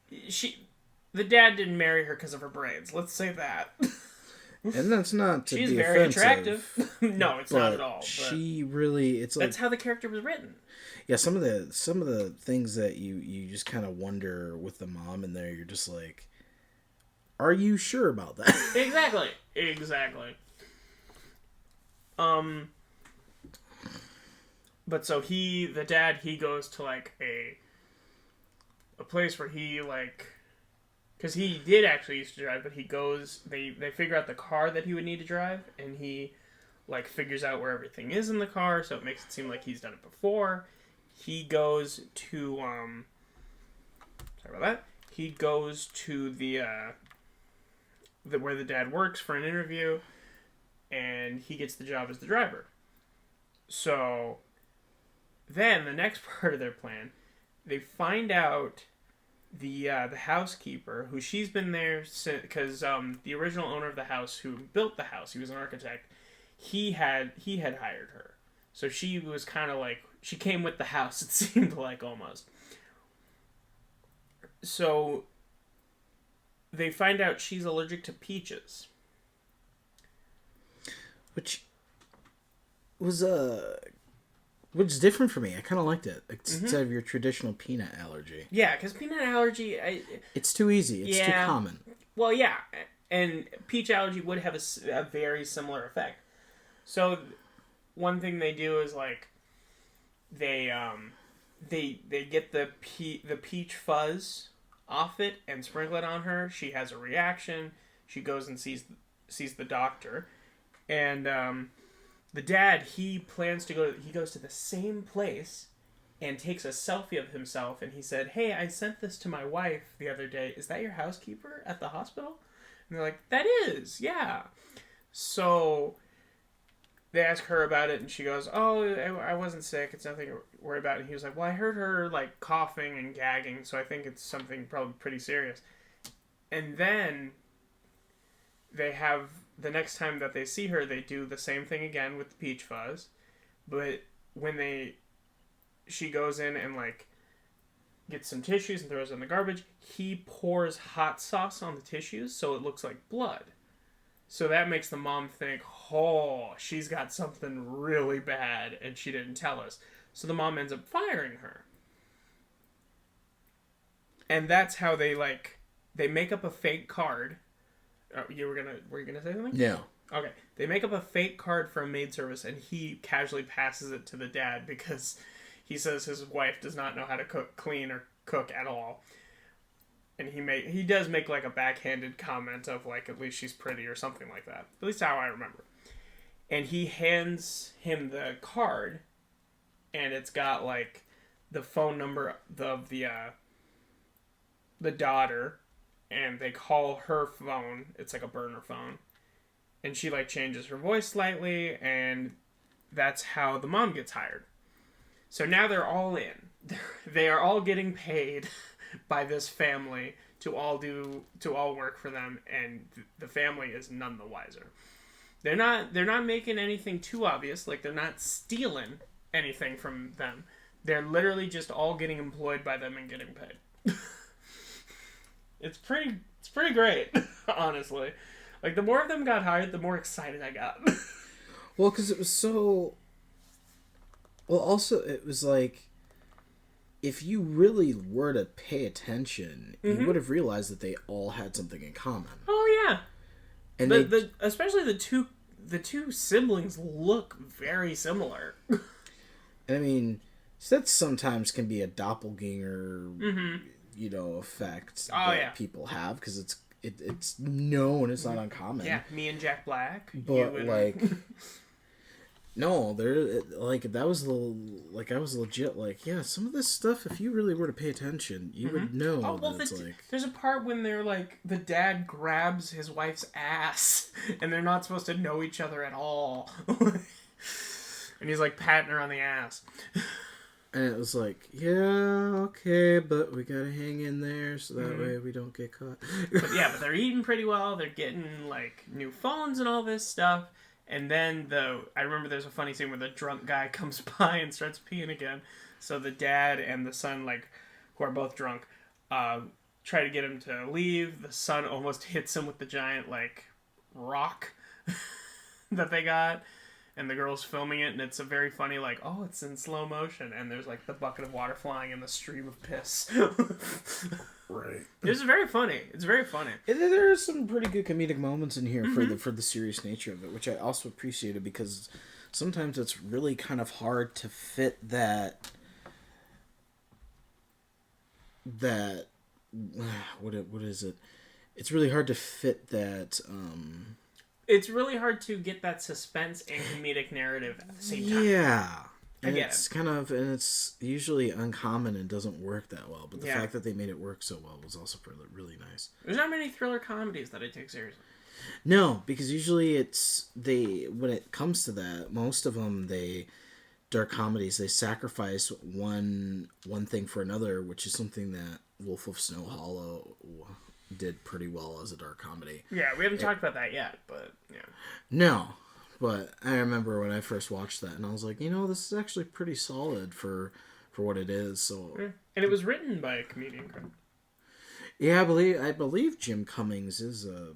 The dad didn't marry her because of her brains. Let's say that. And that's not to She's be very offensive, attractive. No, it's not at all. But She really... It's like... that's how the character was written. Yeah, some of the things that you just kind of wonder with the mom in there, you're just like, are you sure about that? Exactly. But so the dad goes to like a place where he like, because he did actually used to drive, but he goes, they figure out the car that he would need to drive, and he like figures out where everything is in the car, so it makes it seem like he's done it before. He goes to sorry about that. He goes to the where the dad works for an interview, and he gets the job as the driver. So then the next part of their plan, they find out the housekeeper, who she's been there since, because the original owner of the house who built the house, he was an architect, he had hired her. So she was kind of like, she came with the house, it seemed like, almost. So they find out she's allergic to peaches. Which was different for me. I kind of liked it. Instead of your traditional peanut allergy. Yeah, because peanut allergy... it's too easy. It's too common. Well, yeah. And peach allergy would have a very similar effect. So one thing they do is, like, they get the peach fuzz off it and sprinkle it on her. She has a reaction. She goes and sees the doctor. And the dad, he plans to go... He goes to the same place and takes a selfie of himself. And he said, "Hey, I sent this to my wife the other day. Is that your housekeeper at the hospital?" And they're like, "That is, yeah." So they ask her about it, and she goes, "Oh, I wasn't sick. It's nothing to worry about." And he was like, "Well, I heard her, like, coughing and gagging, so I think it's something probably pretty serious." And then they have... The next time that they see her, they do the same thing again with the peach fuzz. But when she goes in and, like, gets some tissues and throws it in the garbage, he pours hot sauce on the tissues so it looks like blood. So that makes the mom think, oh, she's got something really bad and she didn't tell us. So the mom ends up firing her. And that's how they make up a fake card. Oh, were you gonna say something? Yeah. Okay. They make up a fake card for a maid service, and he casually passes it to the dad because he says his wife does not know how to clean or cook at all. And he does make like a backhanded comment of like, at least she's pretty or something like that. At least how I remember. And he hands him the card, and it's got like the phone number of the daughter. And they call her phone. It's like a burner phone. And she, like, changes her voice slightly. And that's how the mom gets hired. So now they're all in. They are all getting paid by this family to all work for them. And the family is none the wiser. They're not making anything too obvious. Like, they're not stealing anything from them. They're literally just all getting employed by them and getting paid. It's pretty great, honestly. Like, the more of them got hired, the more excited I got. Well, because it was so... Well, also, it was like, if you really were to pay attention, you would have realized that they all had something in common. Oh, yeah. And especially the two siblings look very similar. And I mean, so that sometimes can be a doppelganger... effect that people have, because it's known, it's not uncommon. Yeah, me and Jack Black. But like, no, there that was I was legit like, yeah, some of this stuff, if you really were to pay attention, you would know. Oh well, there's a part when they're like, the dad grabs his wife's ass, and they're not supposed to know each other at all, and he's like patting her on the ass. And it was like, yeah, okay, but we gotta hang in there so that way we don't get caught. But they're eating pretty well. They're getting, like, new phones and all this stuff. And then I remember there's a funny scene where the drunk guy comes by and starts peeing again. So the dad and the son, like, who are both drunk, try to get him to leave. The son almost hits him with the giant, like, rock that they got. And the girl's filming it, and it's a very funny, like, oh, it's in slow motion, and there's, like, the bucket of water flying and the stream of piss. Right. It's very funny. It's very funny. There are some pretty good comedic moments in here for the serious nature of it, which I also appreciated, because sometimes it's really kind of hard to fit that what is it? It's really hard to fit that It's really hard to get that suspense and comedic narrative at the same time. Yeah. And it's usually uncommon and doesn't work that well. But the Yeah. fact that they made it work so well was also really nice. There's not many thriller comedies that I take seriously. No, because usually when it comes to that, most of them dark comedies, they sacrifice one thing for another, which is something that Wolf of Snow Hollow did pretty well as a dark comedy. Yeah, we haven't talked about that yet, but yeah. No, but I remember when I first watched that, and I was like, this is actually pretty solid for what it is. So, and it was written by a comedian, correct? Yeah, I believe Jim Cummings is a.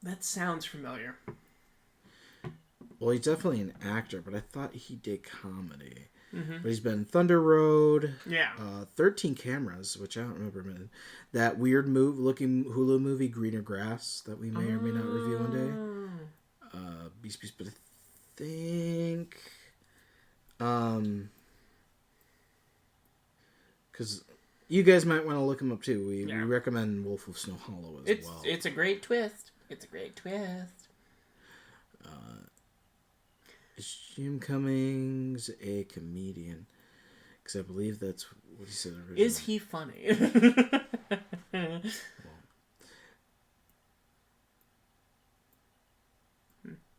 That sounds familiar. Well, he's definitely an actor, but I thought he did comedy. But he's been in Thunder Road. Yeah. 13 Cameras, which I don't remember. That weird looking Hulu movie, Greener Grass, that we may or may not review one day. Beast, but I think... Because you guys might want to look him up, too. We recommend Wolf of Snow Hollow as well. It's a great twist. It's a great twist. Is Jim Cummings a comedian? Because I believe that's what he said originally. Is he funny?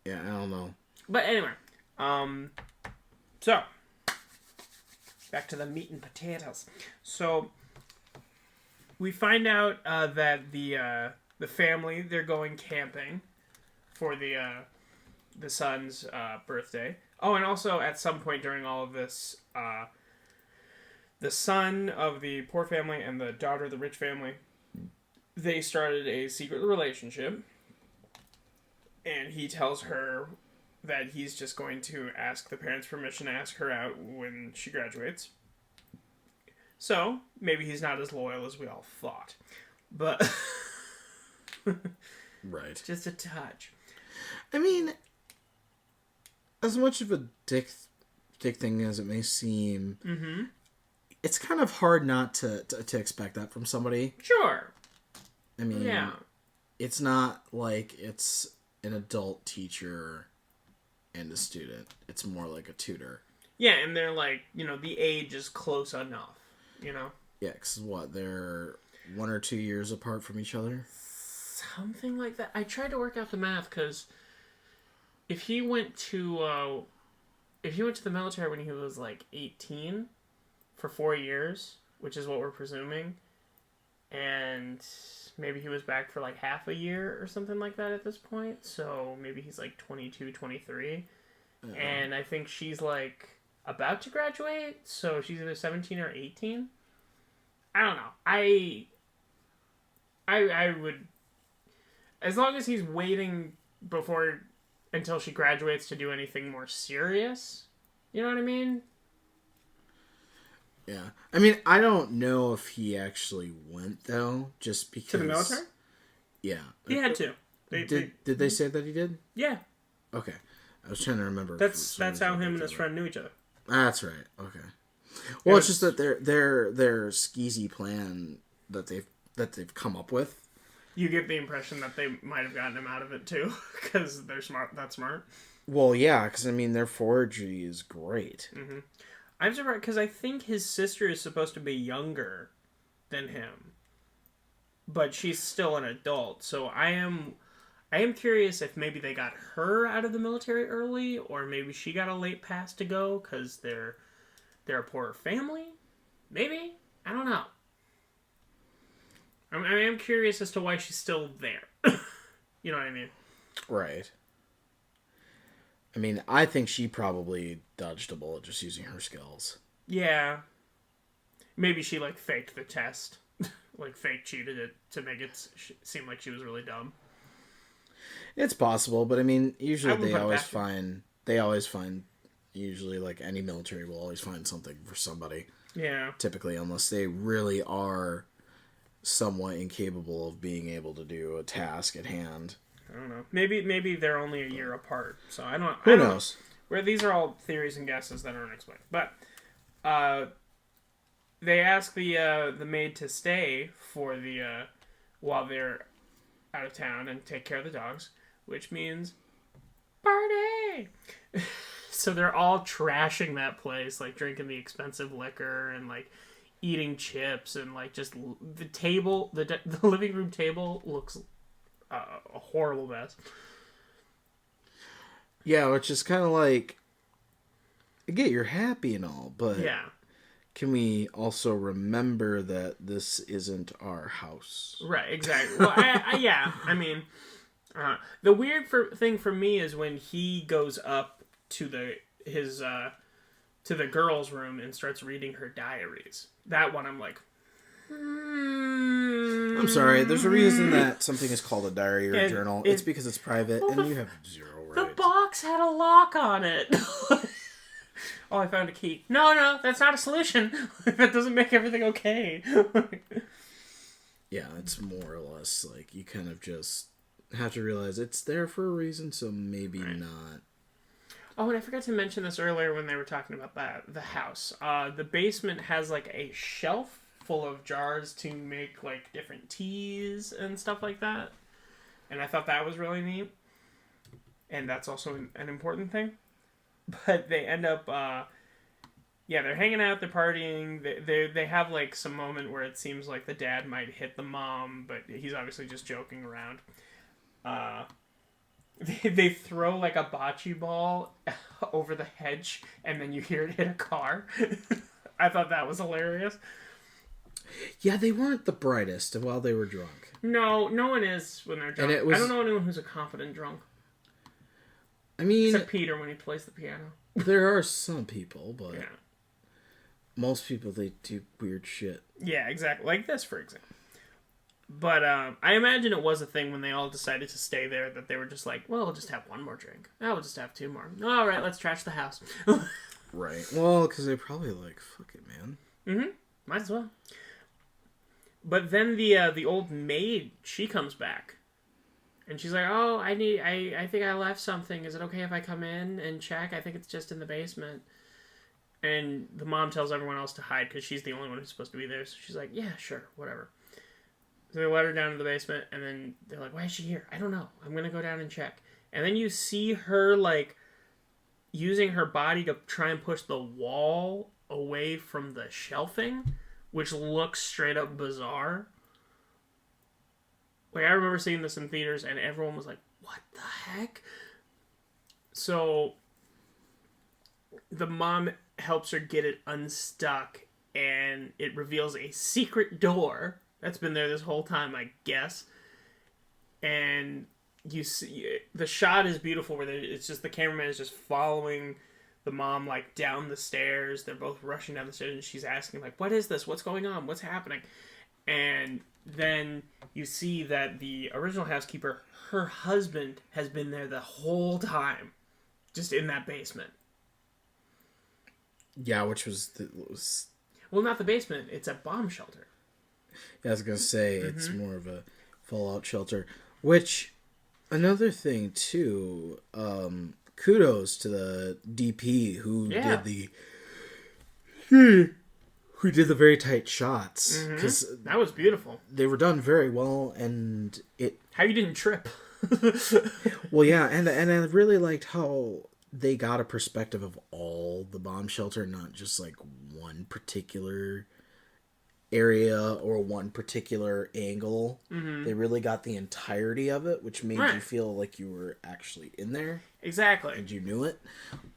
Yeah, I don't know. But anyway, so back to the meat and potatoes. So we find out that the family, they're going camping for the son's birthday. Oh, and also at some point during all of this, the son of the poor family and the daughter of the rich family, they started a secret relationship. And he tells her that he's just going to ask the parents' permission to ask her out when she graduates. So, maybe he's not as loyal as we all thought. But... Right. Just a touch. I mean, as much of a dick thing as it may seem, it's kind of hard not to expect that from somebody. Sure. I mean, it's not like it's an adult teacher and a student. It's more like a tutor. Yeah, and they're like, the age is close enough, Yeah, because they're 1 or 2 years apart from each other? Something like that. I tried to work out the math, because if he went to the military when he was like 18 for 4 years, which is what we're presuming, and maybe he was back for like half a year or something like that at this point, so maybe he's like 22, 23, and I think she's like about to graduate, so she's either 17 or 18. I don't know. I would, as long as he's waiting until she graduates to do anything more serious, you know what I mean? Yeah. I mean, I don't know if he actually went, though, just because... To the military? Yeah. He had to. Did they say that he did? Yeah. Okay. I was trying to remember. That's how him and his friend knew each other. That's right. Okay. Well, it's just that their skeezy plan that they've come up with. You get the impression that they might have gotten him out of it, too, because they're smart. That's smart. Well, yeah, because, I mean, their forgery is great. Mm-hmm. I'm surprised, because I think his sister is supposed to be younger than him. But she's still an adult, so I am curious if maybe they got her out of the military early, or maybe she got a late pass to go, because they're they're a poorer family? Maybe? I don't know. I'm curious as to why she's still there. You know what I mean? Right. I mean, I think she probably dodged a bullet just using her skills. Yeah. Maybe she, like, faked the test. Like, fake cheated it to make it seem like she was really dumb. It's possible, but I mean, usually They always find, usually, like, any military will always find something for somebody. Yeah. Typically, unless they really are somewhat incapable of being able to do a task at hand. I don't know. Maybe they're only a year apart, so I don't. Who knows? Where these are all theories and guesses that aren't explained. But they ask the maid to stay for the while they're out of town and take care of the dogs, which means party. So they're all trashing that place, like drinking the expensive liquor and like eating chips and like just the table, the living room table looks a horrible mess. Yeah, which is kind of like, I get you're happy and all, but yeah, can we also remember that this isn't our house? Right, exactly. Well, I mean, the weird thing for me is when he goes up to the girl's room and starts reading her diaries. That one, I'm like, I'm sorry. There's a reason that something is called a diary or a journal. It's because it's private and you have zero rights. The box had a lock on it. Oh, I found a key. No, that's not a solution. That doesn't make everything okay. Yeah, it's more or less like you kind of just have to realize it's there for a reason, so maybe not. Oh, and I forgot to mention this earlier when they were talking about the house. The basement has like a shelf full of jars to make like different teas and stuff like that. And I thought that was really neat. And that's also an important thing. But they end up, they're hanging out, they're partying. They have like some moment where it seems like the dad might hit the mom, but he's obviously just joking around. They throw like a bocce ball over the hedge, and then you hear it hit a car. I thought that was hilarious. Yeah, they weren't the brightest while they were drunk. No one is when they're drunk. I don't know anyone who's a confident drunk. I mean... Except Peter when he plays the piano. There are some people, but... Yeah. Most people, they do weird shit. Yeah, exactly. Like this, for example. But I imagine it was a thing when they all decided to stay there that they were just like, well, we'll just have one more drink. Oh, we'll just have two more. All right, let's trash the house. Right. Well, because they probably like, fuck it, man. Mm-hmm. Might as well. But then the old maid, she comes back. And she's like, oh, I think I left something. Is it okay if I come in and check? I think it's just in the basement. And the mom tells everyone else to hide because she's the only one who's supposed to be there. So she's like, yeah, sure, whatever. So they let her down to the basement, and then they're like, why is she here? I don't know. I'm going to go down and check. And then you see her, like, using her body to try and push the wall away from the shelving, which looks straight up bizarre. Like, I remember seeing this in theaters, and everyone was like, what the heck? So, the mom helps her get it unstuck, and it reveals a secret door that's been there this whole time, I guess. And you see, the shot is beautiful, where it's just the cameraman is just following the mom, like, down the stairs. They're both rushing down the stairs, and she's asking, like, what is this? What's going on? What's happening? And then you see that the original housekeeper, her husband, has been there the whole time, just in that basement. Yeah, which was... Well, not the basement. It's a bomb shelter. Yeah, I was going to say, it's more of a fallout shelter. Which, another thing, too, kudos to the DP who did the... Who did the very tight shots. Because that was beautiful. They were done very well, and it... How you didn't trip. Well, yeah, and I really liked how they got a perspective of all the bomb shelter, not just, like, one particular area or one particular angle. They really got the entirety of it, which made you feel like you were actually in there. Exactly. and you knew it.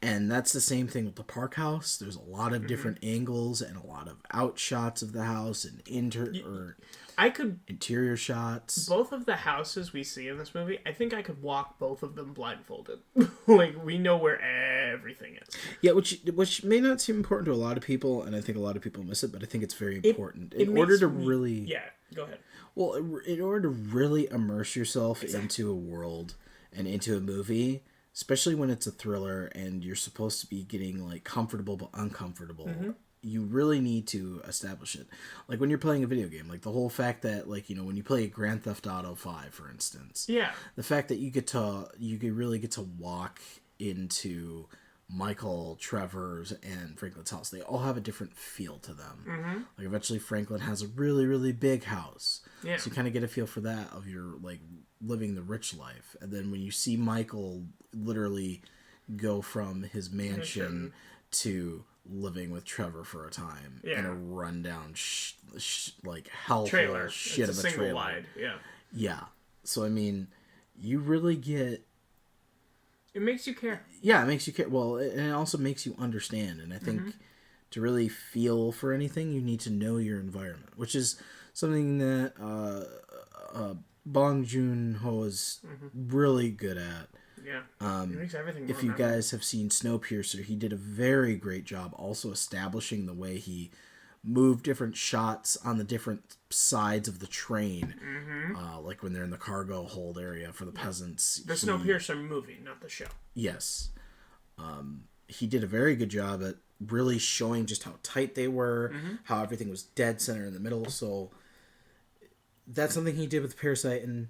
And that's the same thing with the park house. There's a lot of different angles and a lot of outshots of the house and interior shots. Both of the houses we see in this movie, I think I could walk both of them blindfolded. Like, we know where everything is. Yeah, which may not seem important to a lot of people, and I think a lot of people miss it, but I think it's very important. In order to really... Yeah, go ahead. Well, in order to really immerse yourself into a world and into a movie, especially when it's a thriller and you're supposed to be getting, like, comfortable but uncomfortable... You really need to establish it. Like when you're playing a video game, like the whole fact that, like, you know, when you play Grand Theft Auto 5, for instance, the fact that you could really get to walk into Michael, Trevor's, and Franklin's house. They all have a different feel to them. Like eventually Franklin has a really, really big house. Yeah. So you kind of get a feel for that of your, like, living the rich life. And then when you see Michael literally go from his mansion to living with Trevor for a time in a rundown like hellhole shit it's of a single trailer. Wide. Yeah. So I mean, you really get. It makes you care. Yeah, it makes you care. Well, and it also makes you understand. And I think to really feel for anything, you need to know your environment, which is something that Bong Joon-ho is really good at. Yeah, he makes everything if you guys have seen Snowpiercer, he did a very great job also establishing the way he moved different shots on the different sides of the train. Like when they're in the cargo hold area for the peasants. The Snowpiercer movie, not the show. Yes. He did a very good job at really showing just how tight they were, how everything was dead center in the middle. So that's something he did with Parasite, and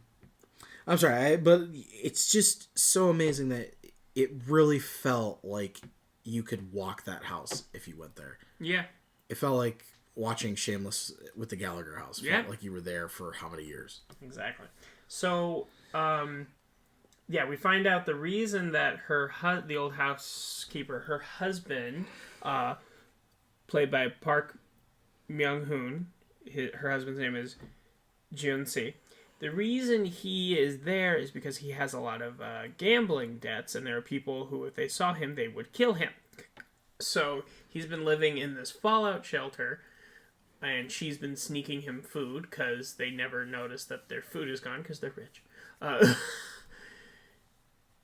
I'm sorry, but it's just so amazing that it really felt like you could walk that house if you went there. Yeah. It felt like watching Shameless with the Gallagher house. It felt like you were there for how many years. Exactly. So, we find out the reason that the old housekeeper, her husband, played by Park Myung-hoon, her husband's name is Jun-si. The reason he is there is because he has a lot of gambling debts, and there are people who, if they saw him, they would kill him. So he's been living in this fallout shelter, and she's been sneaking him food because they never notice that their food is gone because they're rich.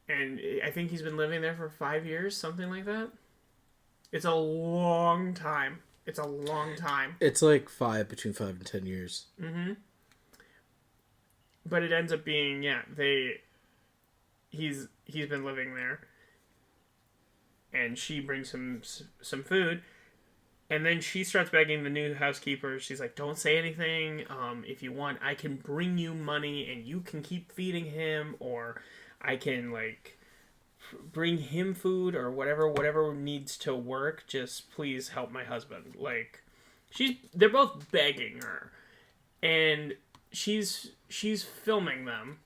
And I think he's been living there for 5 years, something like that. It's a long time. It's like between 5 and 10 years. But it ends up being, he's been living there, and she brings him some food, and then she starts begging the new housekeeper. She's like, don't say anything. If you want, I can bring you money, and you can keep feeding him, or I can, like, bring him food, or whatever needs to work. Just please help my husband. Like, they're both begging her, and she's filming them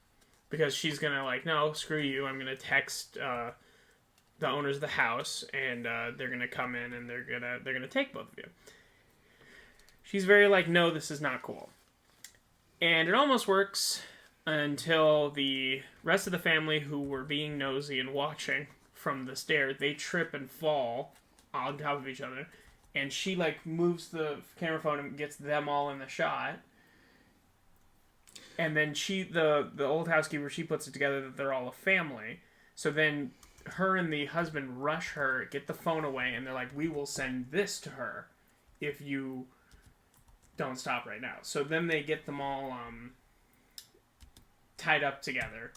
because she's gonna, like, no, screw you, I'm gonna text the owners of the house, and they're gonna come in, and they're gonna take both of you. She's very like, no, this is not cool. And it almost works until the rest of the family, who were being nosy and watching from the stairs, they trip and fall on top of each other, and she, like, moves the camera phone and gets them all in the shot. And then the old housekeeper, she puts it together that they're all a family. So then her and the husband rush her, get the phone away, and they're like, we will send this to her if you don't stop right now. So then they get them all tied up together.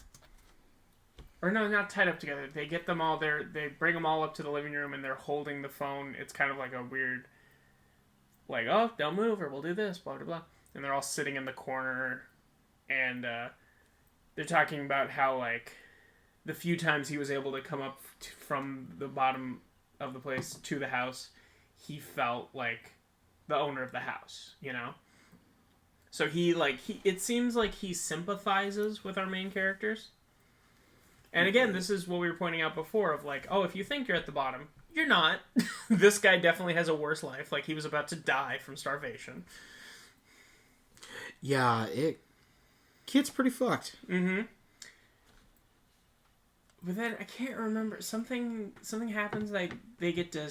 Or no, not tied up together. They get them all there. They bring them all up to the living room, and they're holding the phone. It's kind of like a weird, like, oh, don't move, or we'll do this, blah, blah, blah. And they're all sitting in the corner. And they're talking about how, like, the few times he was able to come up from the bottom of the place to the house, he felt like the owner of the house, you know? So it seems like he sympathizes with our main characters. And again, this is what we were pointing out before of, like, oh, if you think you're at the bottom, you're not. This guy definitely has a worse life. Like, he was about to die from starvation. Yeah, kid's pretty fucked. But then I can't remember. Something happens. Like they get to.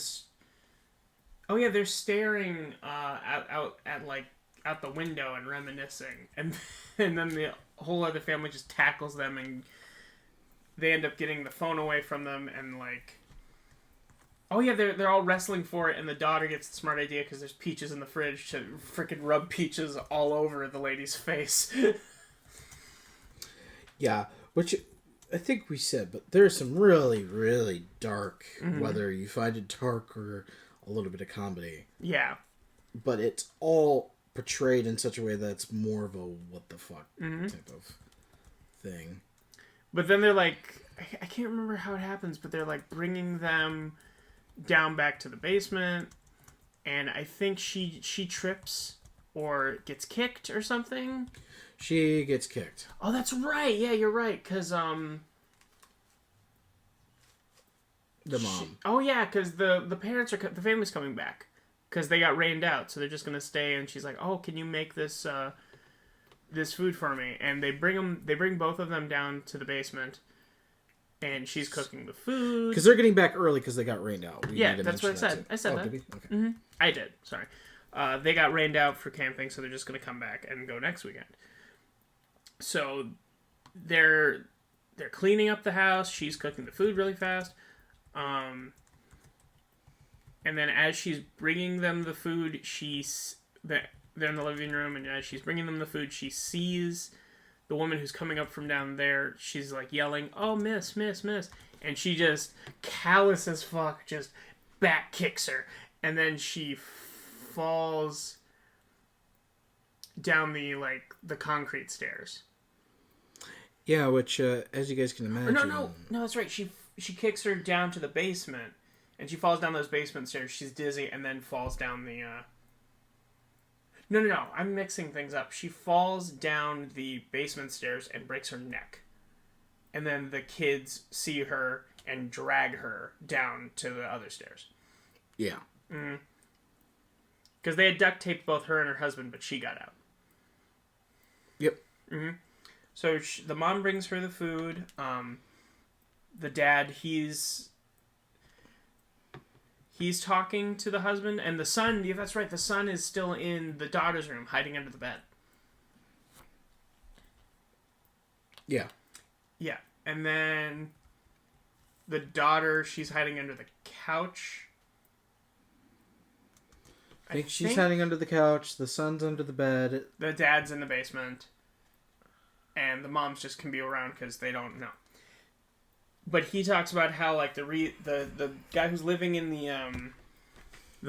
Oh yeah, they're staring out the window and reminiscing, and then the whole other family just tackles them, and they end up getting the phone away from them, and like. Oh yeah, they're all wrestling for it, and the daughter gets the smart idea because there's peaches in the fridge to frickin' rub peaches all over the lady's face. Yeah, which I think we said, but there's some really, really dark, whether you find it dark or a little bit of comedy. Yeah. But it's all portrayed in such a way that it's more of a what the fuck type of thing. But then they're like, I can't remember how it happens, but they're like bringing them down back to the basement, and I think she trips or gets kicked or something. She gets kicked. Oh, that's right. Yeah, you're right. Cause the mom. Cause the parents are the family's coming back, cause they got rained out, so they're just gonna stay. And she's like, "Oh, can you make this this food for me?" And they bring both of them down to the basement. And she's cooking the food. Because they're getting back early because they got rained out. Yeah, that's what I said. I said that. Did we? Okay. Mm-hmm. I did. Sorry. They got rained out for camping, so they're just going to come back and go next weekend. So they're cleaning up the house. She's cooking the food really fast. And then as she's bringing them the food, they're in the living room, and as she's bringing them the food, she sees the woman who's coming up from down there. She's like yelling, "Oh, miss, miss, miss." And she just, callous as fuck, just back kicks her. And then she falls down the concrete stairs. Yeah, which, as you guys can imagine... No, that's right. She kicks her down to the basement, and she falls down those basement stairs. She's dizzy, and then falls down the... No, I'm mixing things up. She falls down the basement stairs and breaks her neck. And then the kids see her and drag her down to the other stairs. Yeah. Because they had duct taped both her and her husband, but she got out. Yep. So the mom brings her the food. The dad, he's talking to the husband, and the son, yeah, that's right, the son is still in the daughter's room, hiding under the bed. Yeah. Yeah, and then the daughter, she's hiding under the couch. I think she's hiding under the couch, the son's under the bed. The dad's in the basement. And the moms just can be around because they don't know. But he talks about how, like, the guy who's living in the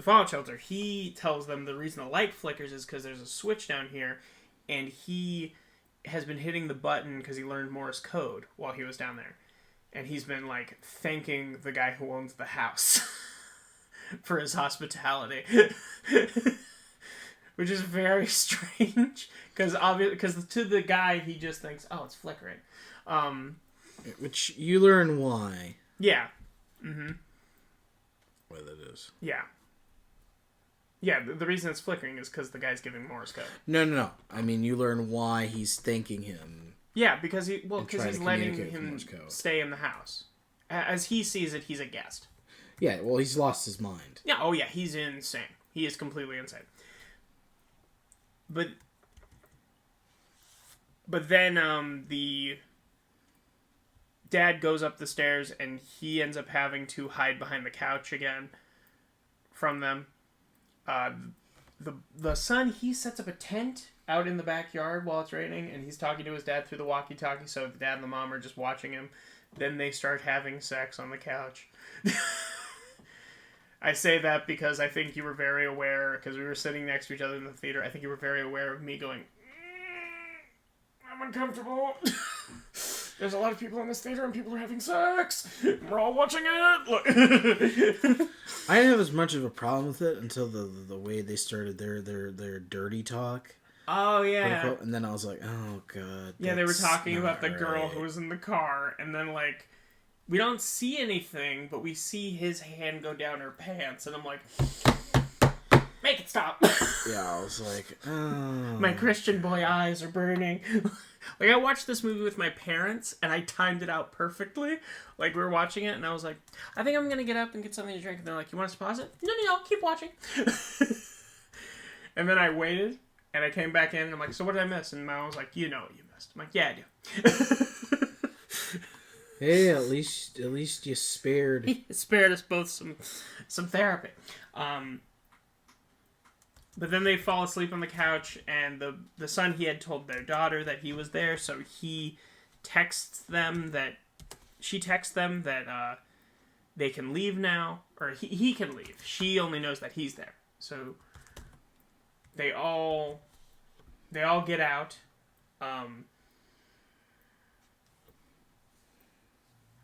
fallout shelter, he tells them the reason the light flickers is because there's a switch down here, and he has been hitting the button because he learned Morse code while he was down there. And he's been, like, thanking the guy who owns the house for his hospitality. Which is very strange, because to the guy, he just thinks, oh, it's flickering. Which you learn why. Yeah. Mm-hmm. What that is. Yeah. Yeah, the reason it's flickering is because the guy's giving Morse code. No. I mean, you learn why he's thanking him. Yeah, because he's letting him stay in the house. As he sees it, he's a guest. Yeah, well, he's lost his mind. Yeah, oh yeah, he's insane. He is completely insane. But then the dad goes up the stairs, and he ends up having to hide behind the couch again from them. The son, he sets up a tent out in the backyard while it's raining, and he's talking to his dad through the walkie-talkie, so the dad and the mom are just watching him. Then they start having sex on the couch. I say that because I think you were very aware, because we were sitting next to each other in the theater, I think you were very aware of me going, I'm uncomfortable. There's a lot of people in this theater and people are having sex. We're all watching it. Look. I didn't have as much of a problem with it until the way they started their dirty talk. Oh, yeah. Quote, and then I was like, oh, God. Yeah, they were talking about the girl who was in the car, and then, like, we don't see anything, but we see his hand go down her pants, and I'm like, make it stop. Yeah, I was like, oh. My Christian boy eyes are burning. Like, I watched this movie with my parents, and I timed it out perfectly. Like, we were watching it, and I was like, I think I'm going to get up and get something to drink. And they're like, you want us to pause it? No, keep watching. And then I waited, and I came back in, and I'm like, so what did I miss? And my mom was like, you know what you missed. I'm like, yeah, I do. Hey, at least you spared. It spared us both some therapy. But then they fall asleep on the couch, and the son, he had told their daughter that he was there, so she texts them that they can leave now, or he can leave. She only knows that he's there. So they all get out.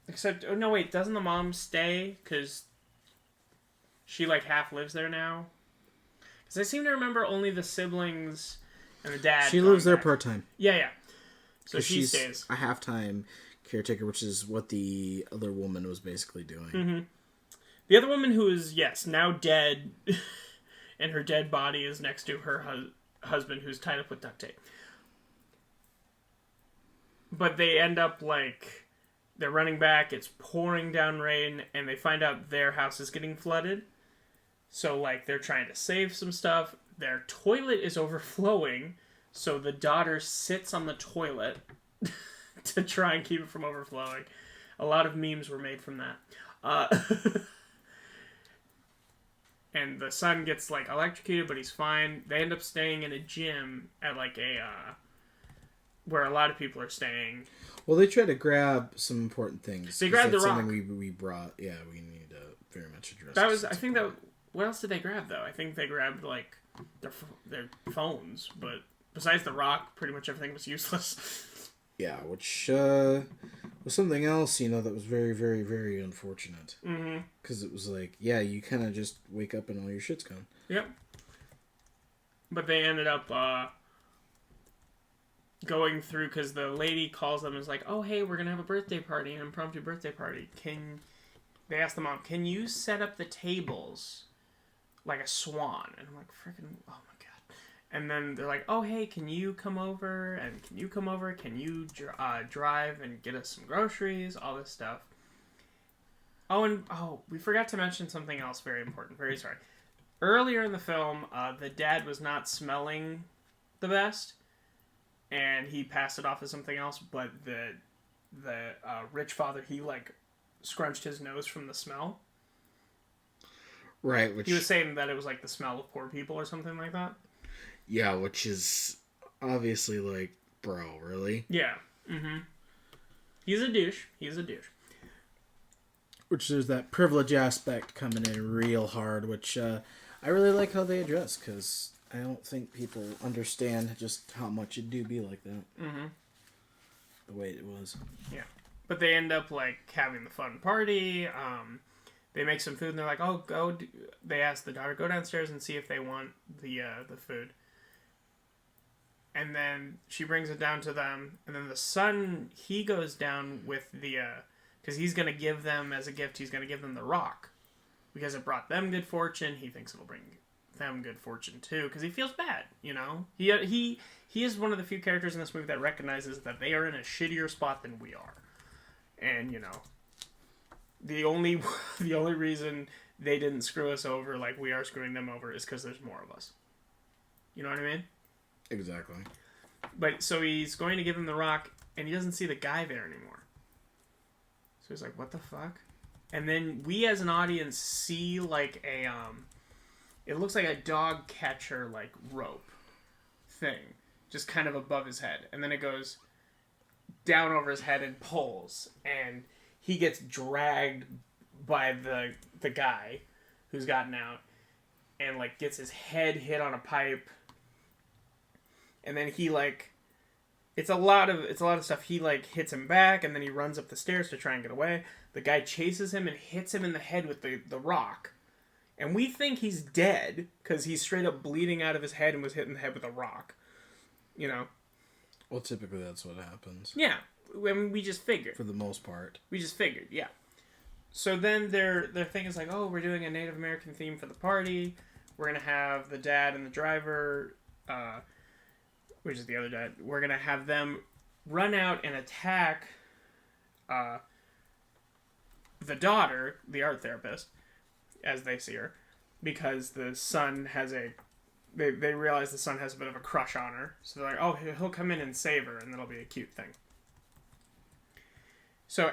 Except, oh no, wait, doesn't the mom stay? Because she, like, half lives there now? Because I seem to remember only the siblings and the dad. She lives there part-time. Yeah. So she's stays. a half-time caretaker, which is what the other woman was basically doing. Mm-hmm. The other woman who is, yes, now dead, and her dead body is next to her husband who's tied up with duct tape. But they end up, like, they're running back, it's pouring down rain, and they find out their house is getting flooded. So, like, they're trying to save some stuff. Their toilet is overflowing, so the daughter sits on the toilet to try and keep it from overflowing. A lot of memes were made from that. And the son gets, like, electrocuted, but he's fine. They end up staying in a gym at, like, where a lot of people are staying. Well, they try to grab some important things. They grabbed the rock. Something we brought. Yeah, we need to very much address. That was, I think that. What else did they grab though? I think they grabbed like their phones, but besides the rock, pretty much everything was useless. Yeah, which was something else, that was very, very, very unfortunate. Mm-hmm. Because it was like, yeah, you kind of just wake up and all your shit's gone. Yep. But they ended up going through, because the lady calls them and is like, oh, hey, we're going to have a birthday party, an impromptu birthday party. They ask the mom, can you set up the tables like a swan? And I'm like, freaking, oh my god. And then they're like, oh, hey, can you come over? And can you come over? Can you drive and get us some groceries? All this stuff. We forgot to mention something else very important. Very sorry. Earlier in the film, the dad was not smelling the best, and he passed it off as something else, but the rich father, he, like, scrunched his nose from the smell. Right, which... He was saying that it was, like, the smell of poor people or something like that. Yeah, which is obviously, like, bro, really? Yeah. Mm-hmm. He's a douche. Which there's that privilege aspect coming in real hard, which I really like how they address, because I don't think people understand just how much it do be like that. Mm-hmm. The way it was. Yeah. But they end up, like, having the fun party. They make some food, and they're like, oh, they ask the daughter, go downstairs and see if they want the food. And then she brings it down to them, and then the son, he goes down with because he's going to give them, as a gift, he's going to give them the rock. Because it brought them good fortune, he thinks it'll bring them good fortune too, because he feels bad, He is one of the few characters in this movie that recognizes that they are in a shittier spot than we are. And, the only reason they didn't screw us over like we are screwing them over is because there's more of us. You know what I mean? Exactly. But, so he's going to give him the rock, and he doesn't see the guy there anymore. So he's like, what the fuck? And then we as an audience see, like, it looks like a dog catcher, like, rope thing. Just kind of above his head. And then it goes down over his head and pulls. And he gets dragged by the guy who's gotten out. And, like, gets his head hit on a pipe. And then he, like... It's a lot of stuff. He, like, hits him back, and then he runs up the stairs to try and get away. The guy chases him and hits him in the head with the rock. And we think he's dead, because he's straight up bleeding out of his head and was hit in the head with a rock. Well, typically that's what happens. Yeah. I mean, we just figured. For the most part. We just figured, yeah. So then their thing is like, oh, we're doing a Native American theme for the party. we're gonna have the dad and the driver, which is the other dad. We're gonna have them run out and attack the daughter, the art therapist, as they see her, because the son has they realize the son has a bit of a crush on her. So they're like, oh, he'll come in and save her, and that'll be a cute thing. So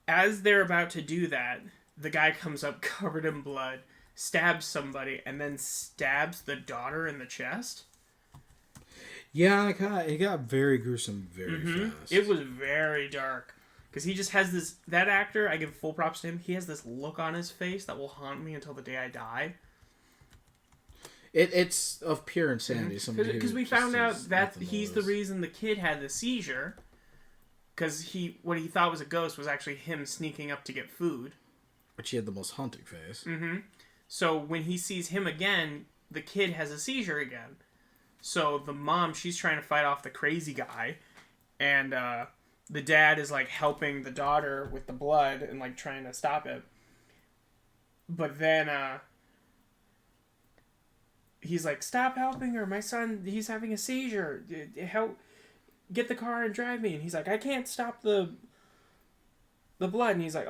as they're about to do that, the guy comes up covered in blood, stabs somebody, and then stabs the daughter in the chest. Yeah, it got very gruesome very fast. It was very dark. Because he just has this... That actor, I give full props to him, he has this look on his face that will haunt me until the day I die. It's of pure insanity. Because we found out that he's the reason the kid had the seizure. Because what he thought was a ghost was actually him sneaking up to get food. But he had the most haunting face. Mm-hmm. So when he sees him again, the kid has a seizure again. So the mom, she's trying to fight off the crazy guy. And the dad is like helping the daughter with the blood and like trying to stop it. But then he's like, stop helping her. My son, he's having a seizure. Help. Get the car and drive me. And he's like, I can't stop the blood. And he's like,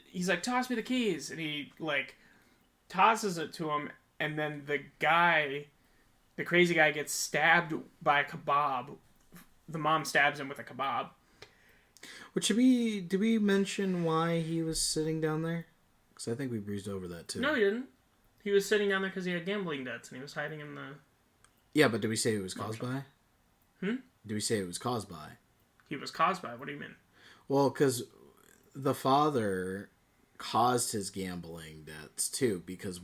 he's like, toss me the keys. And he like tosses it to him. And then the crazy guy gets stabbed by a kebab. The mom stabs him with a kebab. Did we mention why he was sitting down there? Because I think we breezed over that too. No, he didn't. He was sitting down there because he had gambling debts and he was hiding in the... Yeah, but did we say it was caused by? Hmm? Did we say it was caused by? He was caused by? What do you mean? Well, because the father caused his gambling debts too, because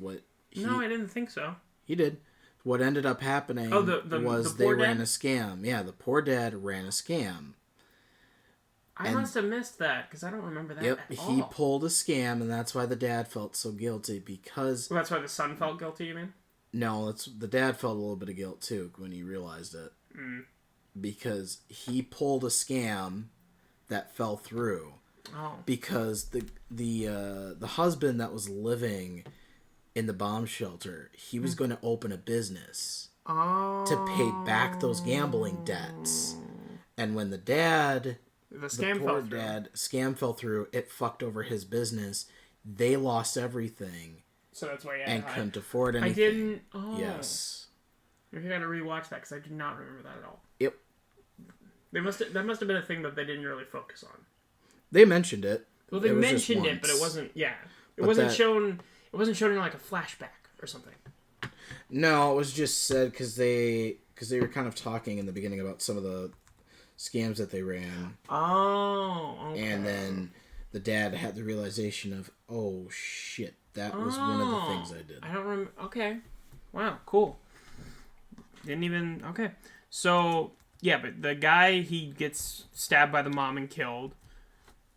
No, I didn't think so. He did. What ended up happening was they ran a scam. Yeah, the poor dad ran a scam. I must have missed that, because I don't remember that at all. He pulled a scam, and that's why the dad felt so guilty, because... Well, that's why the son felt guilty, you mean? No, the dad felt a little bit of guilt, too, when he realized it. Mm. Because he pulled a scam that fell through. Oh. Because the husband that was living in the bomb shelter, he was going to open a business to pay back those gambling debts. And when the scam fell through, it fucked over his business. They lost everything. So that's why couldn't afford anything. I didn't... Oh. Yes. You're going to rewatch that, because I do not remember that at all. Yep. That must have been a thing that they didn't really focus on. They mentioned it. Well, they mentioned it, but it wasn't... Yeah. It wasn't shown in like a flashback or something. No, it was just said because they were kind of talking in the beginning about some of the scams that they ran. Oh, okay. And then the dad had the realization of, oh shit, that was one of the things I did. I don't remember. Okay. Wow, cool. Didn't even... Okay. So, yeah, but the guy, he gets stabbed by the mom and killed.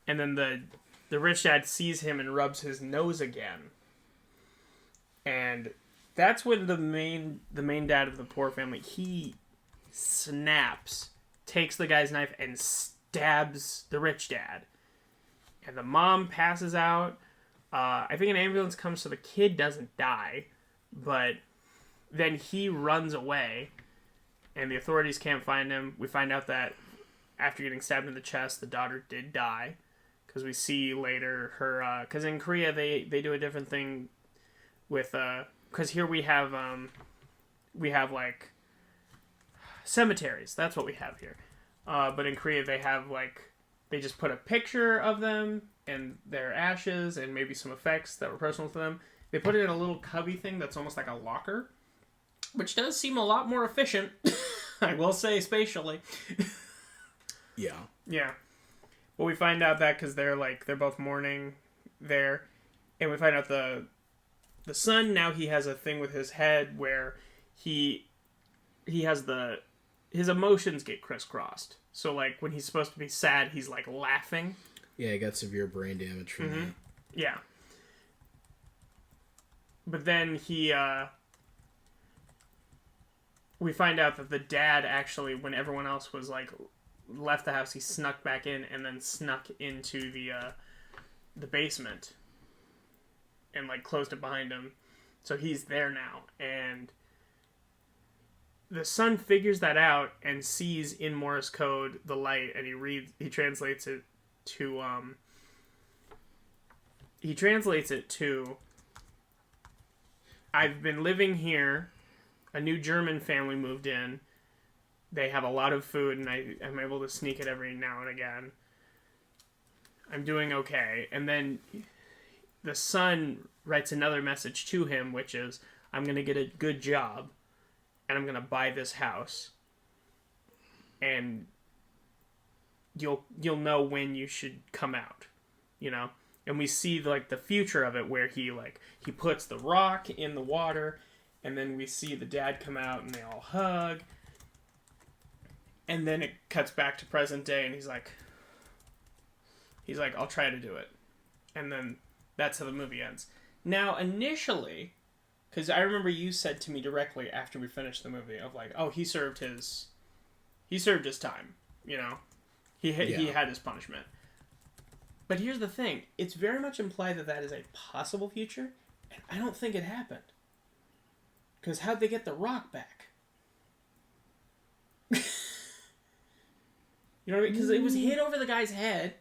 And then the rich dad sees him and rubs his nose again. And that's when the main dad of the poor family, he snaps, takes the guy's knife, and stabs the rich dad. And the mom passes out. I think an ambulance comes, so the kid doesn't die. But then he runs away, and the authorities can't find him. We find out that after getting stabbed in the chest, the daughter did die. Because we see later her... Because in Korea, they do a different thing with... Because here we have like cemeteries. That's what we have here. But in Korea, they have like... They just put a picture of them and their ashes and maybe some effects that were personal to them. They put it in a little cubby thing that's almost like a locker. Which does seem a lot more efficient. I will say, spatially. Yeah. Yeah. Well, we find out that because they're both mourning there. And we find out the son, now he has a thing with his head where he has his emotions get crisscrossed. So, like, when he's supposed to be sad, he's, like, laughing. Yeah, he got severe brain damage from that. Yeah. But then we find out that the dad actually, when everyone else was, like, left the house, he snuck back in and then snuck into the basement and, like, closed it behind him. So he's there now, and the son figures that out and sees in Morse code the light, and he translates it to I've been living here. A new German family moved in. They have a lot of food, and I'm able to sneak it every now and again. I'm doing okay. And then the son writes another message to him, which is, I'm going to get a good job, and I'm going to buy this house. And you'll know when you should come out, you know? And we see like the future of it, where he puts the rock in the water, and then we see the dad come out and they all hug. And then it cuts back to present day, and he's like, I'll try to do it. And then that's how the movie ends. Now, initially, because I remember you said to me directly after we finished the movie of like, oh, he served his time, you know? He had his punishment. But here's the thing. It's very much implied that is a possible future, and I don't think it happened. Because how'd they get the rock back? You know what I mean? Because it was hit over the guy's head,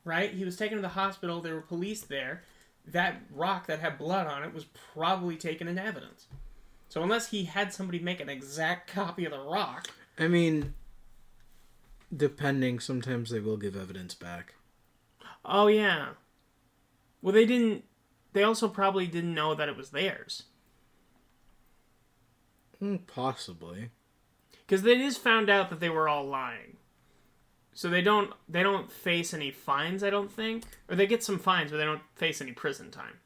right? He was taken to the hospital. There were police there. That rock that had blood on it was probably taken into evidence. So unless he had somebody make an exact copy of the rock... I mean, depending, sometimes they will give evidence back. Oh, yeah. Well, they didn't... They also probably didn't know that it was theirs. Possibly. Because it is found out that they were all lying. So they don't face any fines, I don't think. Or they get some fines, but they don't face any prison time.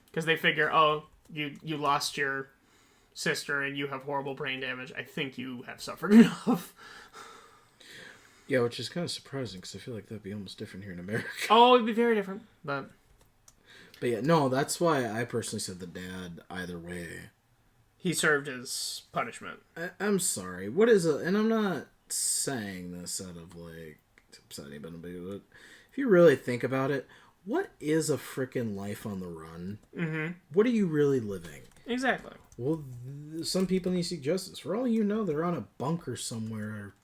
Because they figure, oh, you lost your sister and you have horrible brain damage. I think you have suffered enough. Yeah, which is kind of surprising, because I feel like that'd be almost different here in America. Oh, it'd be very different, But yeah, no, that's why I personally said the dad, either way. He served his punishment. I'm sorry. What is and I'm not saying this out of, like, to upset anybody, but if you really think about it, what is a freaking life on the run? Mm-hmm. What are you really living? Exactly. Well, some people need to seek justice. For all you know, they're on a bunker somewhere,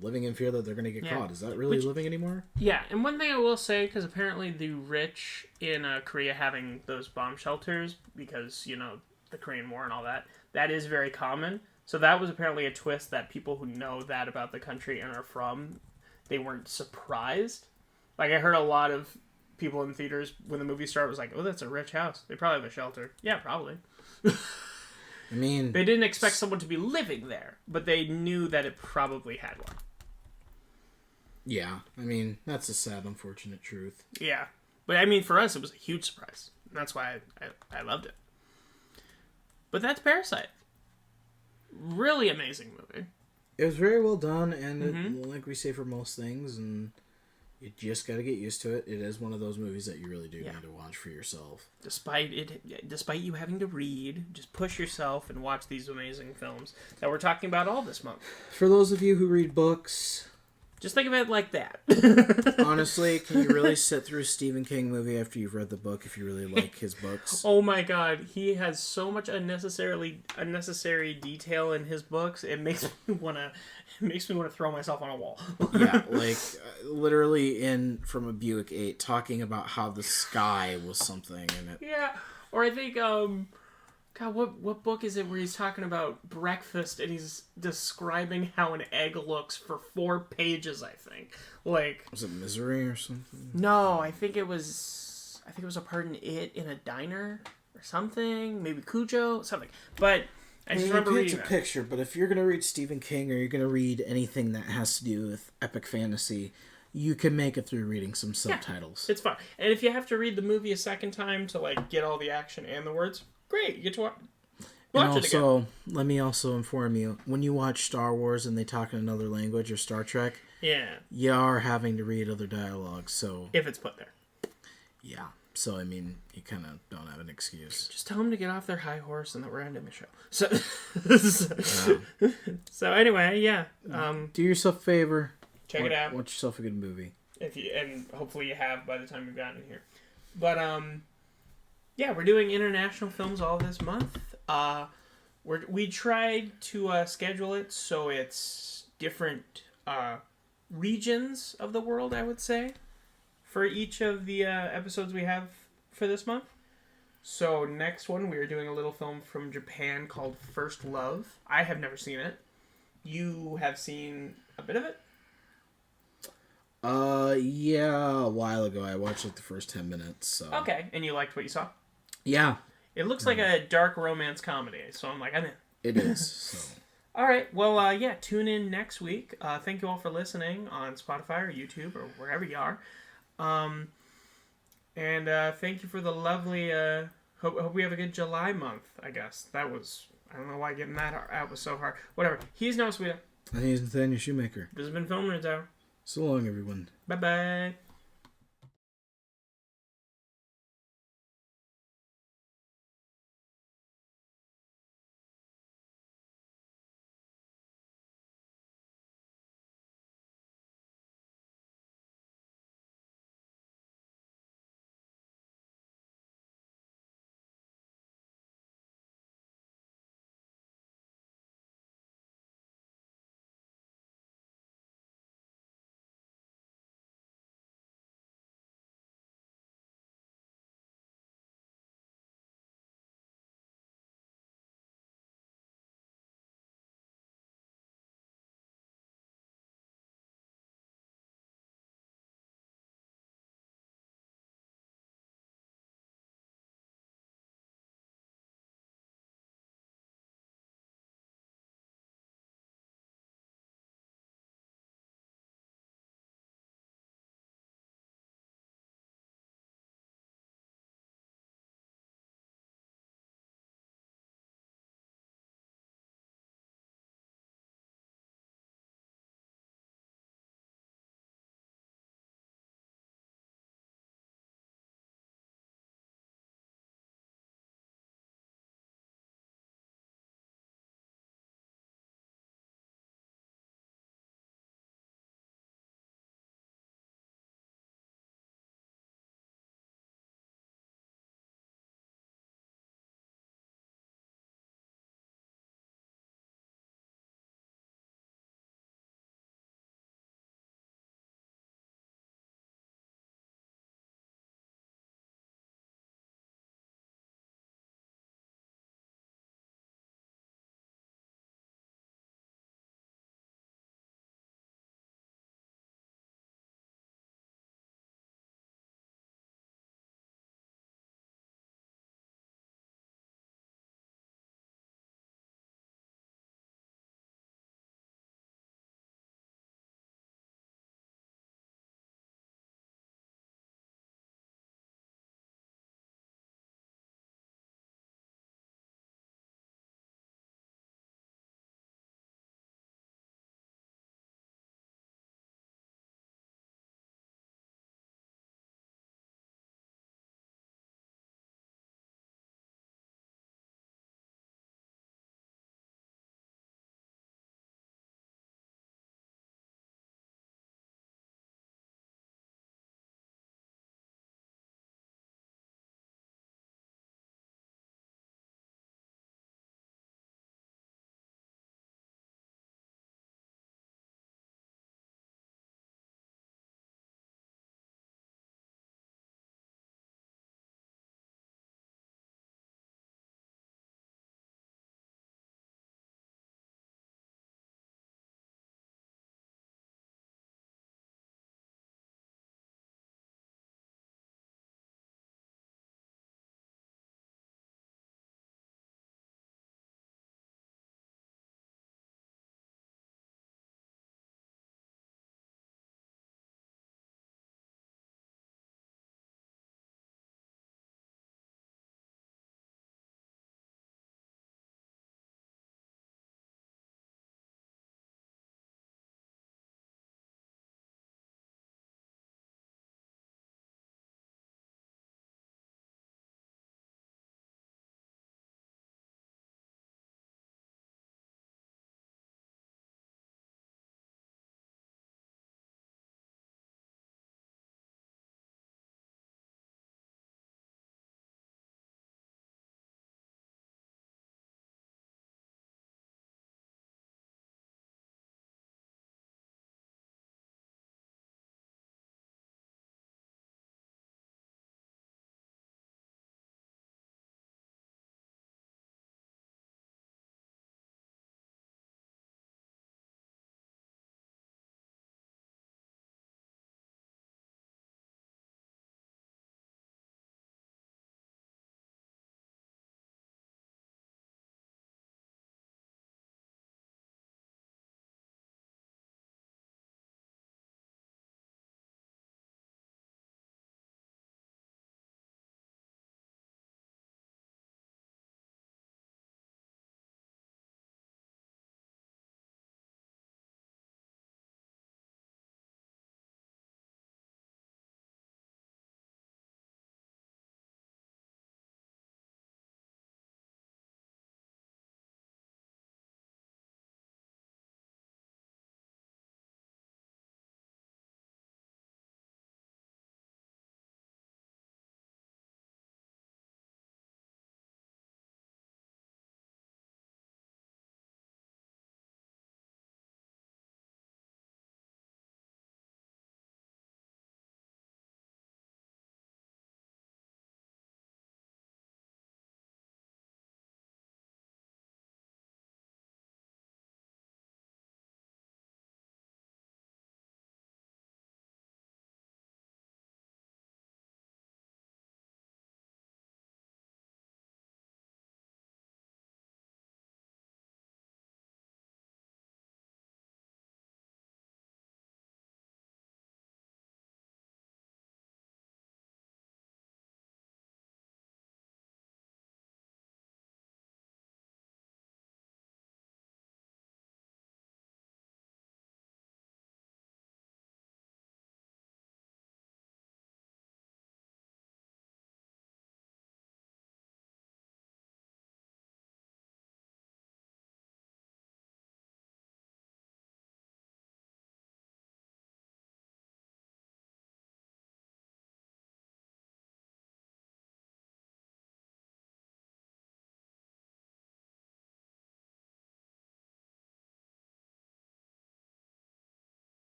living in fear that they're going to get caught. Is that really living anymore? Yeah, and one thing I will say, because apparently the rich in Korea having those bomb shelters, because, you know, the Korean War and all that, that is very common. So that was apparently a twist that people who know that about the country and are from, they weren't surprised. Like, I heard a lot of people in theaters when the movie started was like, oh, that's a rich house. They probably have a shelter. Yeah, probably. I mean... They didn't expect someone to be living there, but they knew that it probably had one. Yeah, I mean, that's a sad, unfortunate truth. Yeah. But, I mean, for us, it was a huge surprise. That's why I loved it. But that's Parasite. Really amazing movie. It was very well done, and it, like we say for most things, and you just got to get used to it. It is one of those movies that you really do need to watch for yourself. Despite you having to read, just push yourself and watch these amazing films that we're talking about all this month. For those of you who read books... Just think of it like that. Honestly, can you really sit through a Stephen King movie after you've read the book if you really like his books? Oh my god, he has so much unnecessary detail in his books. It makes me want to throw myself on a wall. Yeah, like literally from a Buick 8 talking about how the sky was something in it. Yeah, or I think God, what book is it where he's talking about breakfast and he's describing how an egg looks for 4 pages, I think. Like, was it Misery or something? No, I think it was a part in it in a diner or something. Maybe Cujo, something. But I just remember reading it's a picture, but if you're going to read Stephen King or you're going to read anything that has to do with epic fantasy, you can make it through reading some subtitles. Yeah, it's fun. And if you have to read the movie a second time to like get all the action and the words, great, you get to watch it again. Let me also inform you, when you watch Star Wars and they talk in another language or Star Trek, you are having to read other dialogue, so... If it's put there. Yeah, so I mean, you kind of don't have an excuse. Just tell them to get off their high horse and that we're ending the show. So anyway, yeah. Do yourself a favor. Check it out. Watch yourself a good movie. And hopefully you have by the time you've gotten here. But, yeah, we're doing international films all this month. We tried to schedule it so it's different regions of the world, I would say, for each of the episodes we have for this month. So next one, we are doing a little film from Japan called First Love. I have never seen it. You have seen a bit of it? Yeah, a while ago. I watched like the first 10 minutes. So. Okay, and you liked what you saw? Yeah. It looks like a dark romance comedy, so I'm like, I'm in. It is. So. All right, well, yeah, tune in next week. Thank you all for listening on Spotify or YouTube or wherever you are. And thank you for the lovely... Hope we have a good July month, I guess. That was... I don't know why getting that out was so hard. Whatever. He's Noah Sweeta. And he's Nathaniel Shoemaker. This has been Film Nerds Hour. So long, everyone. Bye-bye.